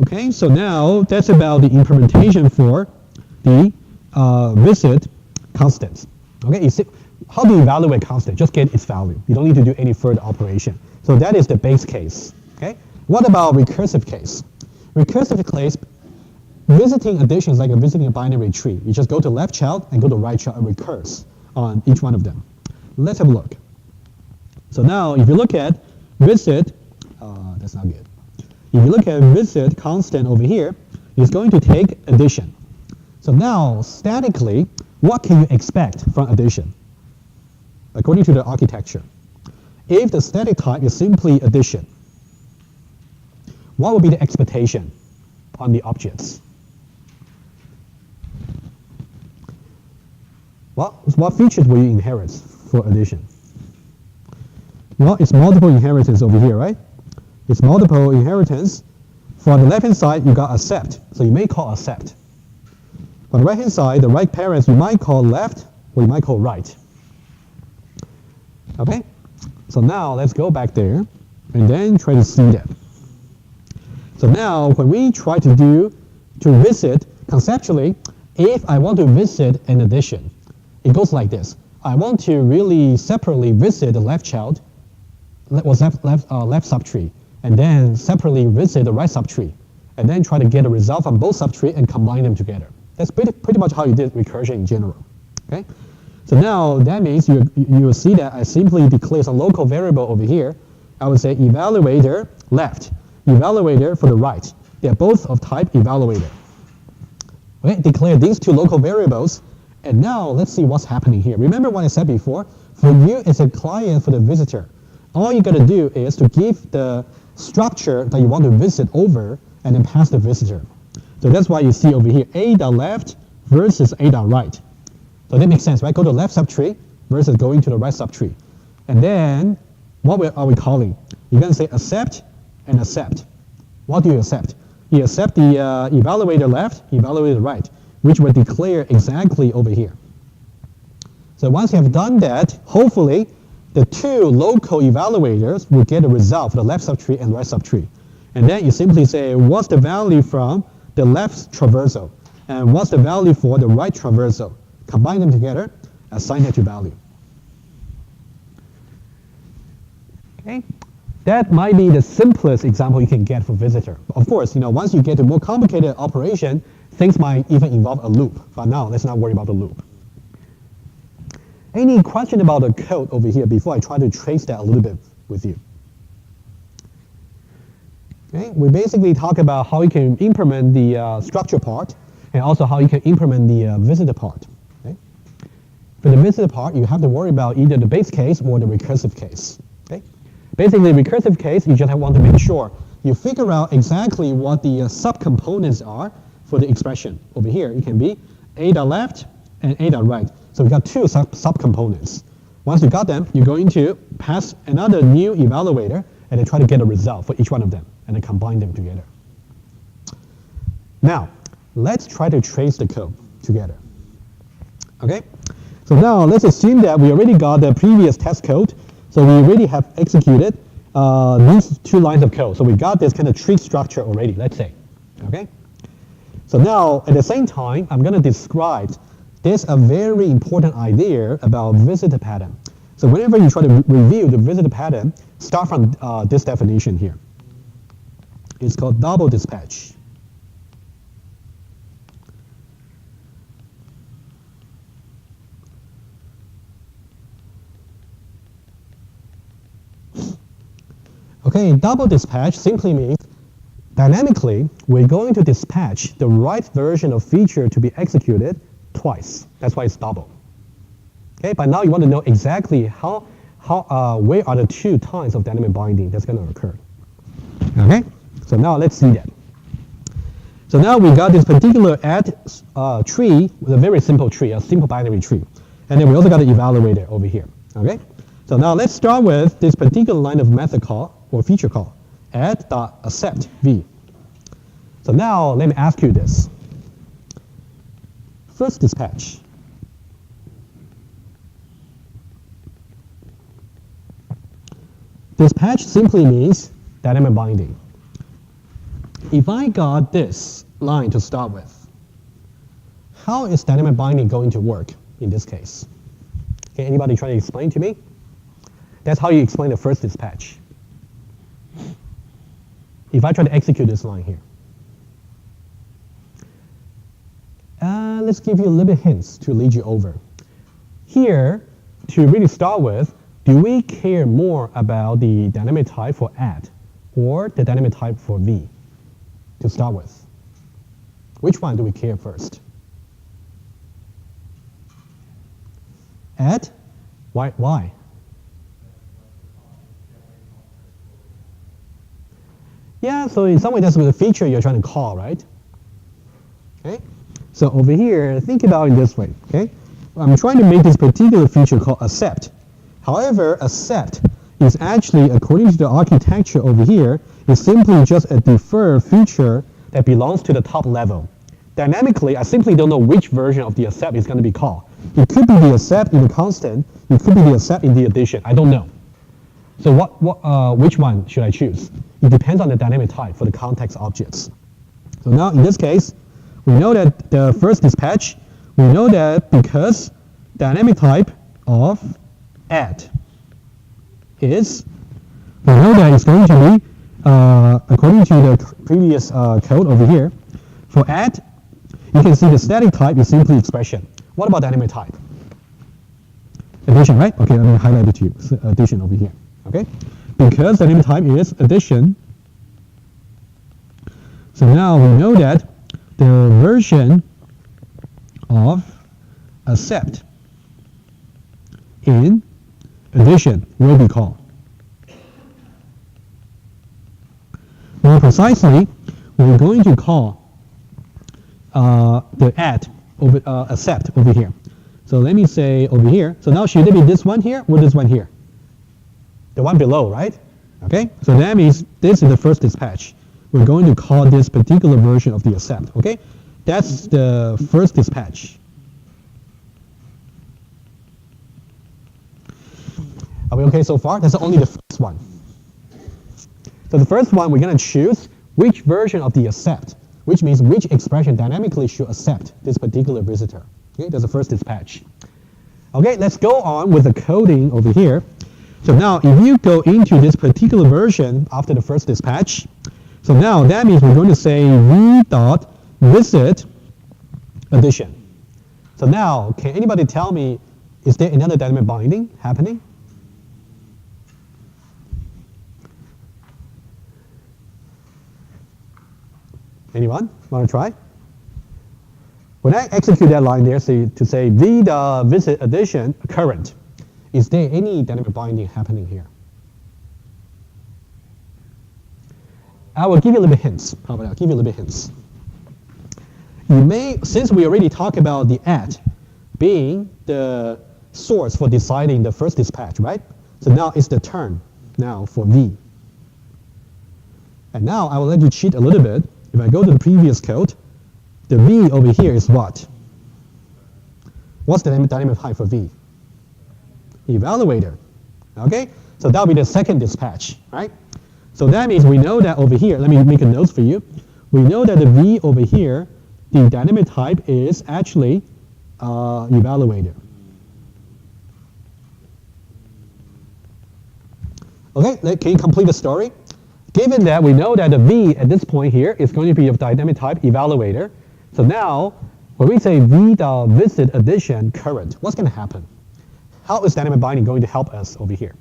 A: Okay, so now that's about the implementation for the visit constants. Okay, you see, how do you evaluate constant? Just get its value. You don't need to do any further operation. So that is the base case. Okay, what about recursive case? Recursive case, visiting addition is like visiting a binary tree. You just go to left child and go to right child and recurse on each one of them. Let's have a look. So now, if you look at visit, that's not good. If you look at visit constant over here, it's going to take addition. So now, statically, what can you expect from addition? According to the architecture, if the static type is simply addition, what would be the expectation on the objects? What features will you inherit for addition? Well, it's multiple inheritance over here, right? It's multiple inheritance. For the left-hand side, you got accept, so you may call accept. On the right-hand side, the right parents you might call left, or you might call right. Okay? So now let's go back there, and then try to see that. So now, when we try to visit, conceptually, if I want to visit an addition, it goes like this. I want to really separately visit the left child, left subtree, and then separately visit the right subtree, and then try to get a result from both subtree and combine them together. That's pretty much how you did recursion in general. Okay? So now that means you will see that I simply declare some local variable over here. I would say evaluator left, evaluator for the right. They're both of type evaluator. Okay? Declare these two local variables, and now let's see what's happening here. Remember what I said before? For you as a client for the visitor, all you got to do is to give the structure that you want to visit over and then pass the visitor. So that's why you see over here a.left versus a.right. So that makes sense, right? Go to left subtree versus going to the right subtree. And then what are we calling? You're going to say accept and accept. What do you accept? You accept the evaluator left, evaluator right, which will declare exactly over here. So once you have done that, hopefully the two local evaluators will get a result for the left subtree and right subtree. And then you simply say, what's the value from the left traversal? And what's the value for the right traversal? Combine them together, assign that to value. Okay? That might be the simplest example you can get for visitor. Of course, once you get to more complicated operation, things might even involve a loop. But now, let's not worry about the loop. Any question about the code over here before I try to trace that a little bit with you? Okay, we basically talk about how you can implement the structure part and also how you can implement the visitor part. Okay? For the visitor part, you have to worry about either the base case or the recursive case. Okay? Basically, recursive case, you just want to make sure you figure out exactly what the subcomponents are for the expression. Over here, it can be a.left and a.right. So we got two subcomponents. Once you got them, you're going to pass another new evaluator and then try to get a result for each one of them and then combine them together. Now, let's try to trace the code together. Okay? So now let's assume that we already got the previous test code. So we already have executed these two lines of code. So we got this kind of tree structure already, let's say. Okay? So now, at the same time, I'm going to describe there's a very important idea about visitor pattern. So whenever you try to review the visitor pattern, start from this definition here. It's called double dispatch. Okay, double dispatch simply means dynamically, we're going to dispatch the right version of feature to be executed twice. That's why it's double. Okay, but now you want to know exactly how where are the two times of dynamic binding that's going to occur. Okay, so now let's see that. So now we got this particular add tree with a very simple tree, a simple binary tree. And then we also got the evaluator over here. Okay, so now let's start with this particular line of method call or feature call, add.accept v. So now let me ask you this. First dispatch. Dispatch simply means dynamic binding. If I got this line to start with, how is dynamic binding going to work in this case? Can anybody try to explain to me? That's how you explain the first dispatch. If I try to execute this line here. Let's give you a little bit hints to lead you over. Here, to really start with, do we care more about the dynamic type for add or the dynamic type for v to start with? Which one do we care first? Add? Why? Yeah, so in some way that's the feature you're trying to call, right? Okay. So over here, think about it this way. Okay. I'm trying to make this particular feature called accept. However, accept is actually, according to the architecture over here, is simply just a deferred feature that belongs to the top level. Dynamically, I simply don't know which version of the accept is going to be called. It could be the accept in the constant. It could be the accept in the addition. I don't know. So which one should I choose? It depends on the dynamic type for the context objects. So now in this case, we know that the first dispatch, we know that because dynamic type of add is, we know that it's going to be, according to the previous code over here, for add, you can see the static type is simply expression. What about dynamic type? Addition, right? Okay, let me highlight it to you. So addition over here. Okay? Because dynamic type is addition, so now we know that the version of accept in addition will be called. More precisely, we're going to call the add over accept over here. So let me say over here. So now should it be this one here or this one here? The one below, right? Okay. So that means this is the first dispatch. We're going to call this particular version of the accept. Okay. That's the first dispatch. Are we okay so far? That's only the first one. So the first one, we're going to choose which version of the accept, which means which expression dynamically should accept this particular visitor. Okay, that's the first dispatch. Okay, let's go on with the coding over here. So now if you go into this particular version after the first dispatch, so now that means we're going to say v.visit addition. So now, can anybody tell me, is there another dynamic binding happening? Anyone want to try? When I execute that line there, to say v.visit addition current, is there any dynamic binding happening here? I will give you a little bit hints. How about I'll give you a little bit hints. You may, since we already talked about the add being the source for deciding the first dispatch, right? So now it's the turn now for v. And now I will let you cheat a little bit. If I go to the previous code, the v over here is what? What's the dynamic type for v? Evaluator. Okay? So that'll be the second dispatch, right? So that means we know that over here, let me make a note for you. We know that the v over here, the dynamic type is actually evaluator. Okay, can you complete the story? Given that we know that the v at this point here is going to be of dynamic type evaluator, so now when we say v.visit addition current, what's going to happen? How is dynamic binding going to help us over here?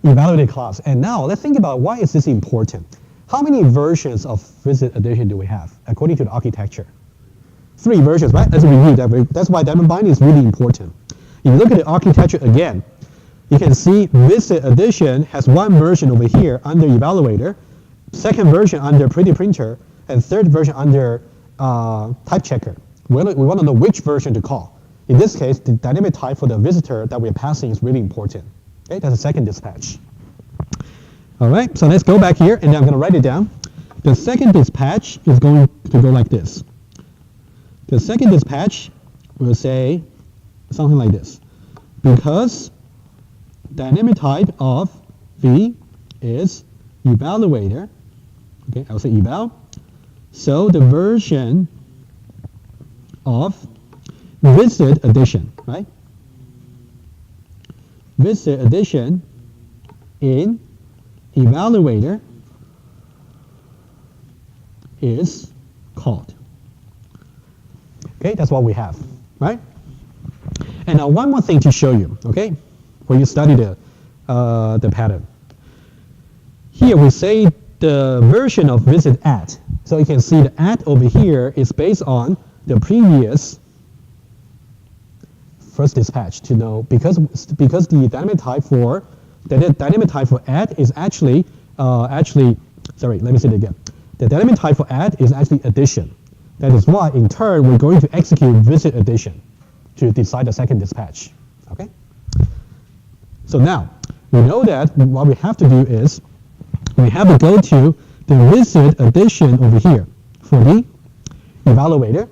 A: Evaluated class. And now let's think about why is this important. How many versions of visit addition do we have according to the architecture? 3 versions, right? Let's review that. That's why diamond binding is really important. If you look at the architecture again, you can see visit addition has 1 version over here under evaluator, 2nd version under pretty printer, and 3rd version under type checker. We want to know which version to call. In this case, the dynamic type for the visitor that we're passing is really important. Okay, that's the 2nd dispatch. All right, so let's go back here, and I'm going to write it down. The 2nd dispatch is going to go like this. The 2nd dispatch will say something like this. Because dynamic type of V is evaluator, okay, I'll say eval, so the version of visit addition, right? Visit addition in evaluator is called. Okay, that's what we have, right? And now one more thing to show you, okay, when you study the pattern. Here we say the version of visit at. So you can see the at over here is based on the previous first dispatch to know because the dynamic type for at is actually sorry, let me say it again. The dynamic type for at is actually addition. That is why in turn we're going to execute visit addition to decide the 2nd dispatch. Okay? So now we know that what we have to do is we have to go to the visit addition over here for the evaluator.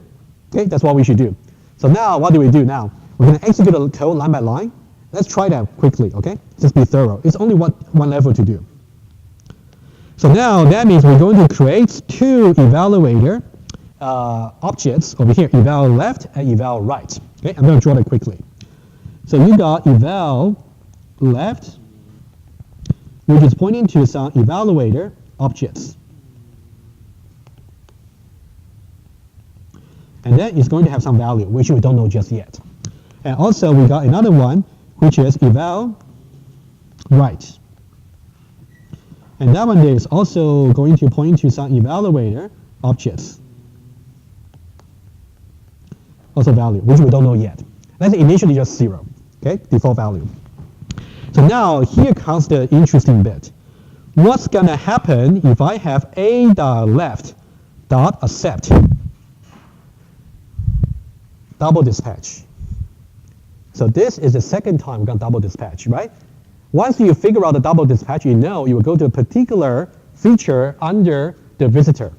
A: Okay, that's what we should do. So now what do we do now? We're going to execute the code line by line. Let's try that quickly, okay? Just be thorough. It's only one level to do. So now that means we're going to create 2 evaluator objects over here, eval left and eval right. Okay, I'm going to draw that quickly. So you got eval left, which is pointing to some evaluator objects. And then it's going to have some value, which we don't know just yet. And also we got another one, which is eval right. And that one is also going to point to some evaluator objects. Also value, which we don't know yet. Let's initially just 0, okay, default value. So now here comes the interesting bit. What's going to happen if I have a.left.accept double dispatch? So this is the 2nd time we're going to double dispatch, right? Once you figure out the double dispatch, you know you will go to a particular feature under the visitor.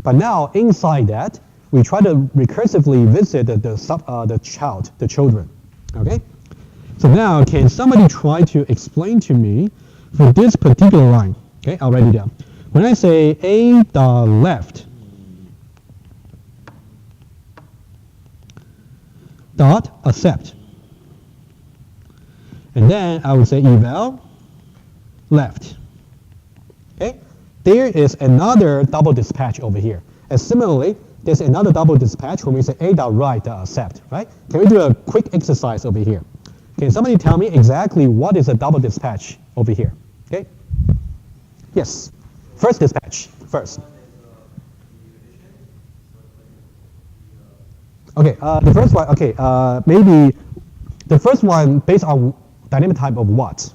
A: But now inside that, we try to recursively visit the children. Okay? So now can somebody try to explain to me for this particular line? Okay, I'll write it down. When I say a.left dot accept, and then I would say eval left. Okay? There is another double dispatch over here. And similarly, there's another double dispatch when we say a.right.accept, right? Can we do a quick exercise over here? Can somebody tell me exactly what is a double dispatch over here? Okay? Yes. First dispatch, first. Okay, the first one, okay, maybe the first one based on dynamic type of what?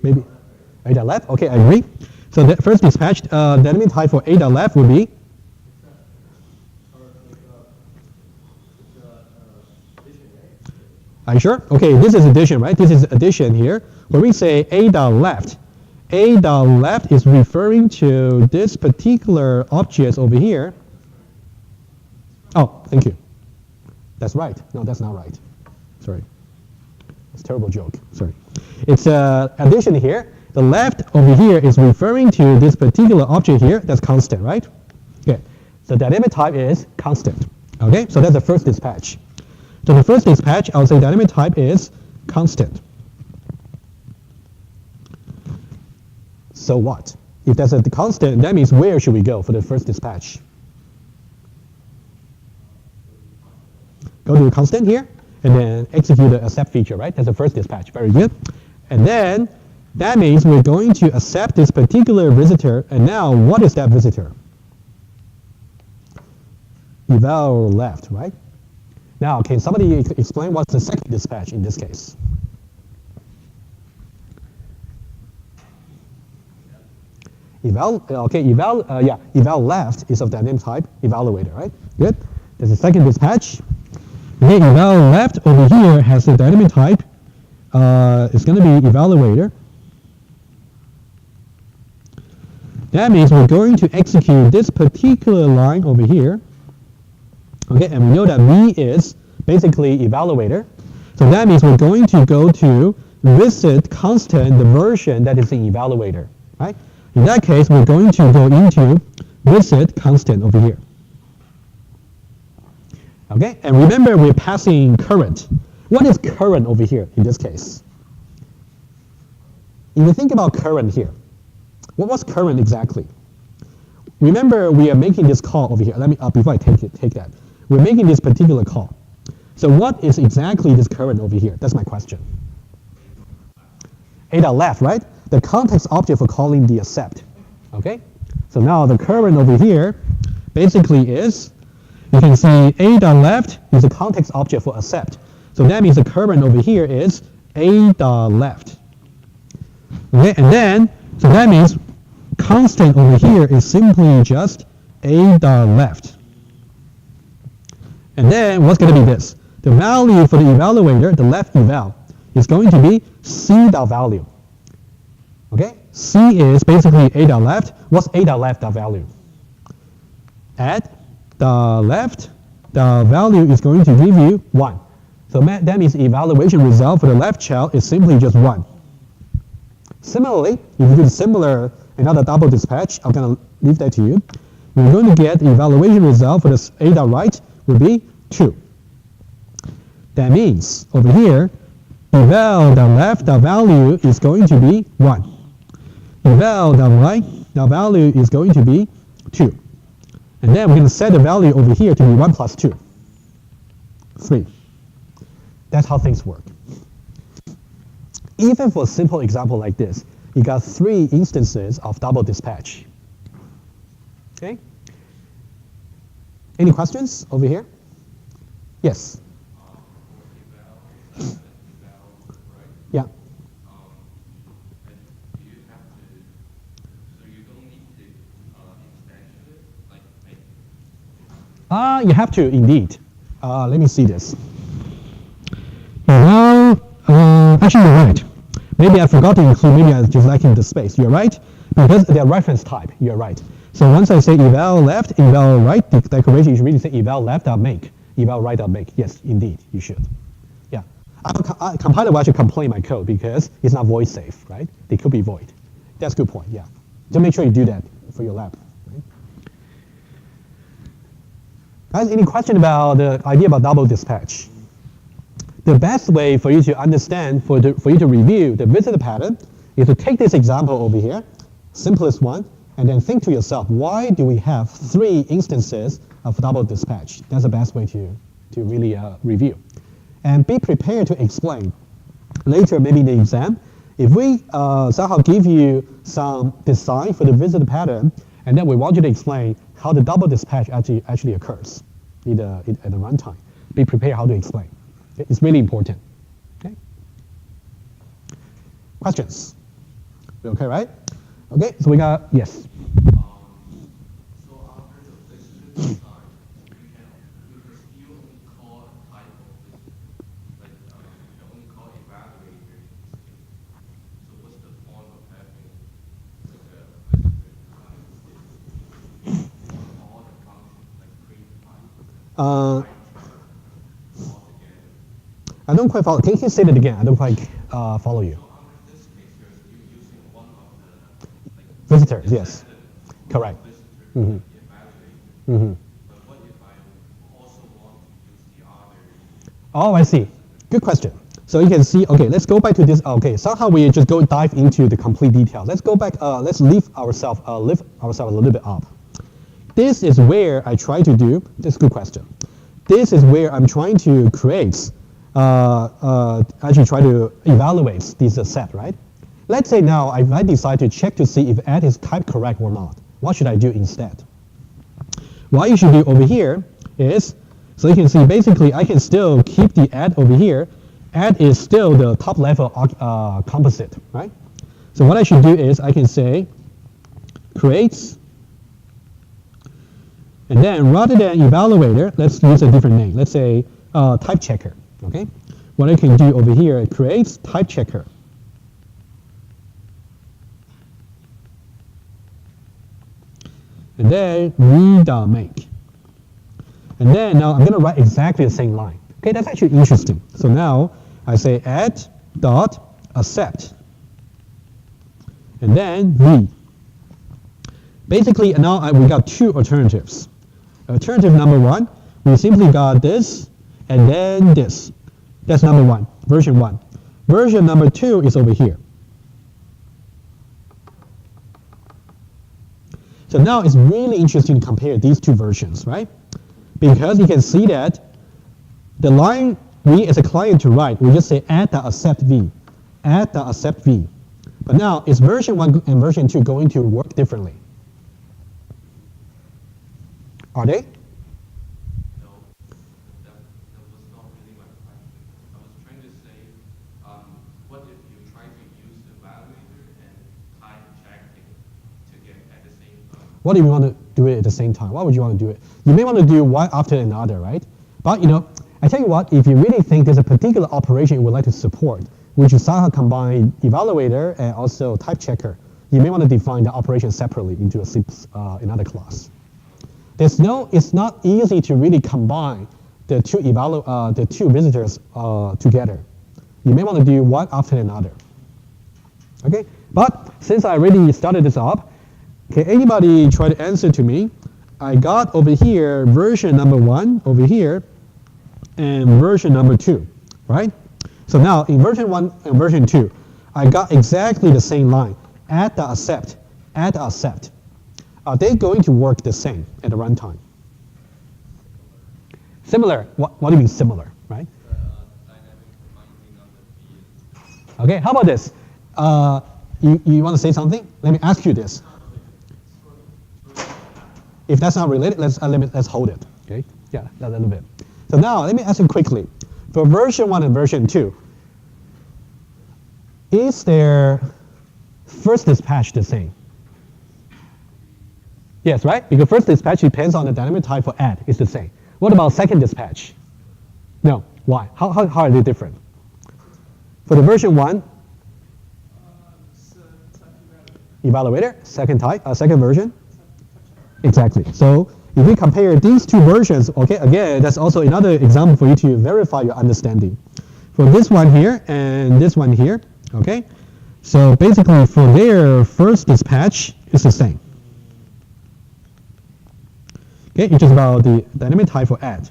A: Maybe a.left, okay, I agree. So the first dispatch, dynamic type for a.left would be? Are you sure? Okay, this is addition, right? This is addition here. When we say a.left is referring to this particular object over here. Oh, thank you. That's right. No, that's not right. Sorry. It's a terrible joke. Sorry. It's addition here. The left over here is referring to this particular object here. That's constant, right? Okay. So dynamic type is constant. Okay. So that's the first dispatch. So the first dispatch, I'll say dynamic type is constant. So what? If that's a constant, that means where should we go for the first dispatch? Go to the constant here. and then execute the accept feature, right? That's the first dispatch. Very good. And then that means we're going to accept this particular visitor. And now, what is that visitor? Eval left, right? Now, can somebody explain what's the second dispatch in this case? Eval left is of dynamic type evaluator, right? Good. There's a second dispatch. The eval left over here has the dynamic type. It's going to be evaluator. That means we're going to execute this particular line over here. Okay, and we know that V is basically evaluator. So that means we're going to go to visit constant the version that is in evaluator, right? In that case, we're going to go into visit constant over here. Okay, and remember we're passing current. What is current over here in this case? If you think about current here, what was current exactly? Remember we are making this call over here. Let me before I take that. We're making this particular call. So what is exactly this current over here? That's my question. A.left, right? The context object for calling the accept. Okay? So now the current over here basically is, you can see A.left is the context object for accept. So that means the current over here is A.left. Okay, and then, so that means constant over here is simply just A.left. And then what's going to be this? The value for the evaluator, the left eval, is going to be C.value. Okay? C is basically A.left. What's A.left value? At the left, the value is going to give you 1. So that means evaluation result for the left child is simply just 1. Similarly, if you do another double dispatch, I'm going to leave that to you. You're going to get the evaluation result for the A.right will be 2. That means over here, eval the left, the value is going to be 1. Eval the right, the value is going to be 2. And then we're going to set the value over here to be 1 plus 2. 3. That's how things work. Even for a simple example like this, you got 3 instances of double dispatch. Okay? Any questions over here? Yes. Yeah. You have to indeed. Let me see this. Now, actually you're right. Maybe I forgot to include, maybe I was just lacking the space. You're right, because they're reference type. You're right. So once I say eval left, eval right, the declaration you should really say eval left make, eval right make. Yes, indeed, you should. Yeah. Compiler will actually complain my code because it's not void safe, right? They could be void. That's a good point, yeah. Just make sure you do that for your lab. Right? Guys, any question about the idea about double dispatch? The best way for you to understand, for you to review the visitor pattern, is to take this example over here, simplest one, and then think to yourself, why do we have 3 instances of double dispatch? That's the best way to really review. And be prepared to explain. Later, maybe in the exam, if we somehow give you some design for the visitor pattern, and then we want you to explain how the double dispatch actually occurs at the runtime, be prepared how to explain. Okay? It's really important. Okay? Questions? We okay, right? Okay, so we got, yes.
B: So after the visitor design, you can still only call a type of visitor. Like you can only call evaluator. So what's the point of having like a visitor design? All the functions like print type.
A: I don't quite follow. Can you say that again? I don't quite follow you. Visitors, yes. Correct. Mm-hmm. Mm-hmm.
B: But what if I also want to use the other?
A: Oh, I see. Good question. So you can see, okay, let's go back to this. Okay, somehow we just dive into the complete details. Let's go back, let's lift ourselves a little bit up. This is where I try to do, this is a good question. This is where I'm trying to create actually try to evaluate this set, right? Let's say now I decide to check to see if add is type correct or not. What should I do instead? What you should do over here is, so you can see basically I can still keep the add over here. Add is still the top level composite, right? So what I should do is I can say creates, and then rather than evaluator, let's use a different name. Let's say type checker, okay? What I can do over here, it creates type checker. And then read.make. And then now I'm going to write exactly the same line. Okay, that's actually interesting. So now I say add dot accept. And then read. Basically, now we got two alternatives. Alternative number one, we simply got this and then this. That's number one, version one. Version number two is over here. So now it's really interesting to compare these two versions, right? Because you can see that the line we as a client to write, we just say add the accept v, add the accept v. But now is version 1 and version 2 going to work differently? Are they?
B: No, that was not really my question. I was trying to say, what if you try to use the evaluator and type checking to get at the same time?
A: What if you want to do it at the same time? Why would you want to do it? You may want to do one after another, right? But you know, I tell you what, if you really think there's a particular operation you would like to support, which you somehow combine evaluator and also type checker, you may want to define the operation separately into another class. It's not easy to really combine the two visitors together. You may want to do one after another. Okay, but since I already started this up, can anybody try to answer to me? I got over here version number 1 over here and version number 2, right? So now in version 1 and version 2, I got exactly the same line. Add the accept, add the accept. Are they going to work the same at the runtime? Similar. What do you mean similar, right? Okay, how about this? You want to say something? Let me ask you this. If that's not related, let's hold it. Okay, yeah, a little bit. So now let me ask you quickly. For version 1 and version 2, is their first dispatch the same? Yes, right? Because first dispatch depends on the dynamic type for add. It's the same. What about second dispatch? No. Why? How are they different? For the version 1, evaluator, second version. Exactly. So if we compare these two versions, okay, again, that's also another example for you to verify your understanding. For this one here and this one here, okay? So basically for their first dispatch, it's the same. Okay, it's just about the dynamic type for add.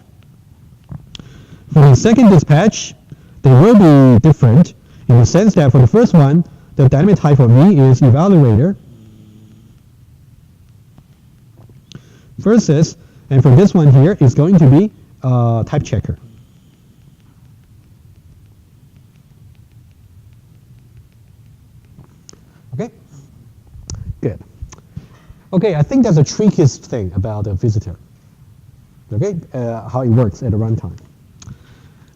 A: For the second dispatch, they will be different in the sense that for the first one, the dynamic type for V is evaluator versus, and for this one here, is going to be type checker. Okay, good. Okay, I think that's the trickiest thing about a visitor. Okay, how it works at a runtime.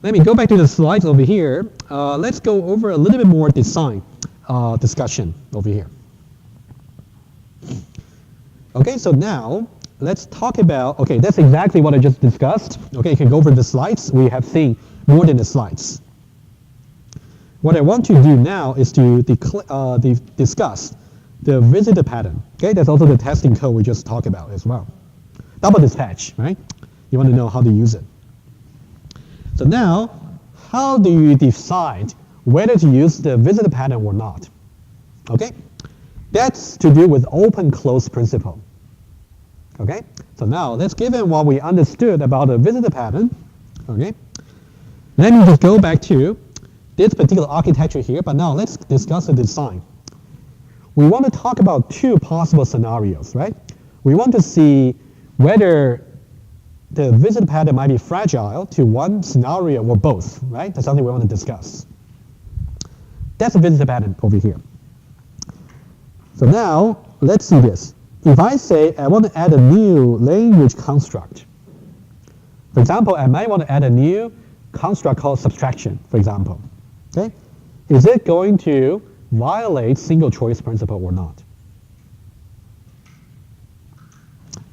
A: Let me go back to the slides over here. Let's go over a little bit more design discussion over here. Okay, so now let's talk about, okay, that's exactly what I just discussed. Okay, you can go over the slides. We have seen more than the slides. What I want to do now is to discuss the visitor pattern. Okay, that's also the testing code we just talked about as well. Double dispatch, right? You want to know how to use it. So now, how do you decide whether to use the visitor pattern or not? Okay, that's to do with open-close principle. Okay, so now let's given what we understood about the visitor pattern. Okay, let me just go back to this particular architecture here, but now let's discuss the design. We want to talk about two possible scenarios, right? We want to see whether the visitor pattern might be fragile to one scenario or both, right? That's something we want to discuss. That's a visitor pattern over here. So now, let's see this. If I say I want to add a new language construct, for example, I might want to add a new construct called subtraction, for example. Okay? Is it going to violate single choice principle or not?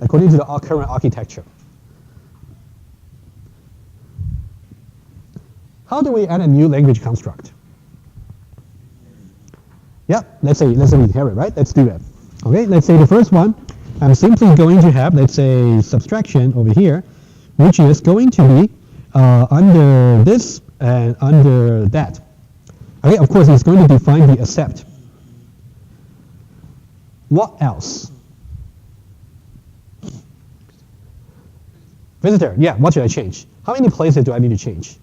A: According to the current architecture. How do we add a new language construct? Yeah, let's say we inherit, right? Let's do that. Okay, let's say the first one, I'm simply going to have, let's say, subtraction over here, which is going to be under this and under that. Okay, of course, it's going to define the accept. What else? Visitor, yeah, what should I change? How many places do I need to change?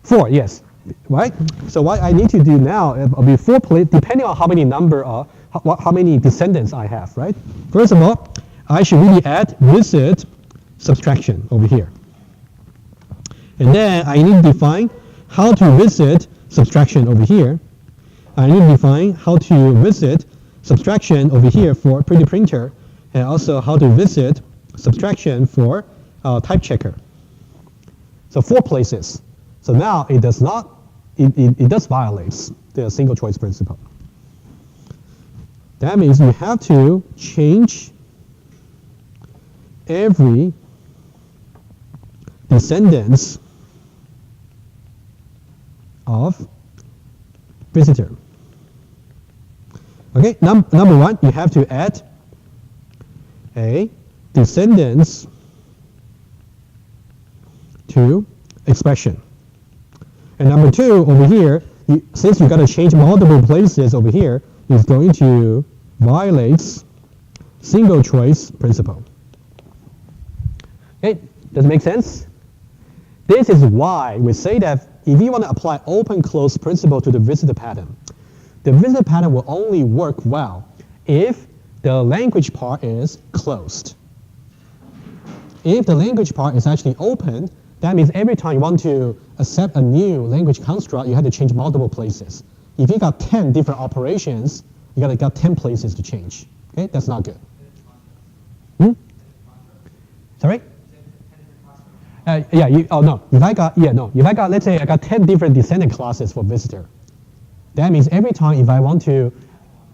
A: 4, yes. Right? So what I need to do now will be 4 places, depending on how many how many descendants I have, right? First of all, I should really add visit subtraction over here. And then I need to define how to visit subtraction over here. I need to define how to visit subtraction over here for pretty printer, and also how to visit subtraction for type checker. So 4 places. So now it does not, it does violates the single choice principle. That means you have to change every descendants of visitor. Okay, number 1, you have to add a descendants to expression. And number 2, over here, since you've got to change multiple places over here, is going to violate single choice principle. Okay, does it make sense? This is why we say that if you want to apply open-close principle to the visitor pattern, the visitor pattern will only work well if the language part is closed. If the language part is actually open, that means every time you want to accept a new language construct, you have to change multiple places. If you got 10 different operations, you got 10 places to change. Okay, that's not good. Sorry? Yeah. If I got, let's say I got 10 different descendant classes for visitor, that means every time if I want to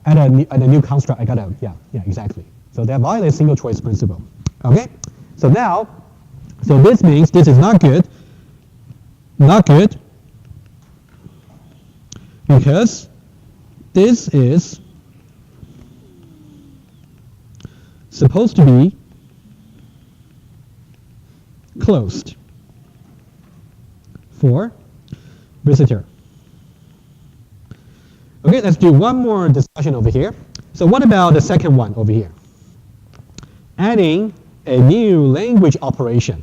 A: add a new construct, I gotta, yeah, exactly. So that violates single choice principle. Okay. So now, so this means this is not good. Not good. Because this is supposed to be closed for visitor. Okay, let's do one more discussion over here. So what about the second one over here? Adding a new language operation.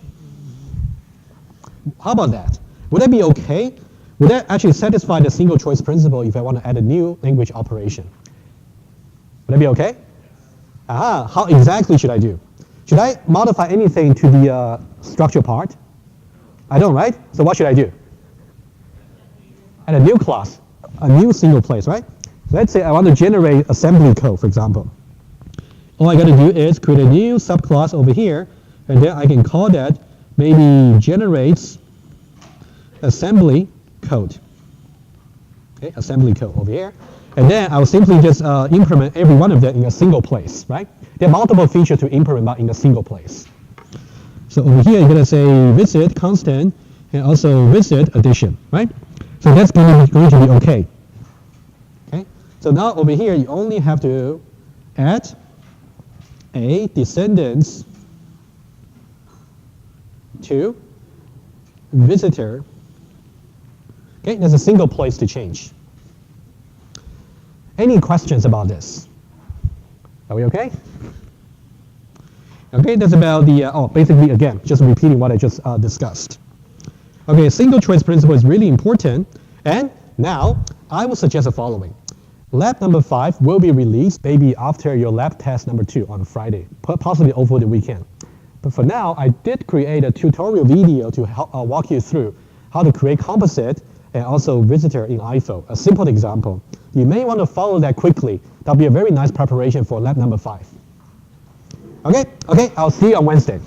A: How about that? Would that be okay? Would that actually satisfy the single choice principle if I want to add a new language operation? Would that be okay? Aha, how exactly should I do? Should I modify anything to the structure part? I don't, right? So what should I do? Add a new class, a new single place, right? Let's say I want to generate assembly code, for example. All I got to do is create a new subclass over here, and then I can call that maybe generates assembly code. Okay, assembly code over here. And then I'll simply just implement every one of them in a single place, right? There are multiple features to implement but in a single place. So over here, you're going to say visit constant and also visit addition, right? So that's going to be okay. Okay. So now over here, you only have to add a descendants to visitor. Okay, there's a single place to change. Any questions about this? Are we okay? Okay, that's about the, basically again, just repeating what I just discussed. Okay, single choice principle is really important. And now, I will suggest the following. Lab number 5 will be released maybe after your lab test number 2 on Friday, possibly over the weekend. But for now, I did create a tutorial video to help, walk you through how to create composite and also visitor in IFO, a simple example. You may want to follow that quickly. That'll be a very nice preparation for lab number 5. Okay, I'll see you on Wednesday.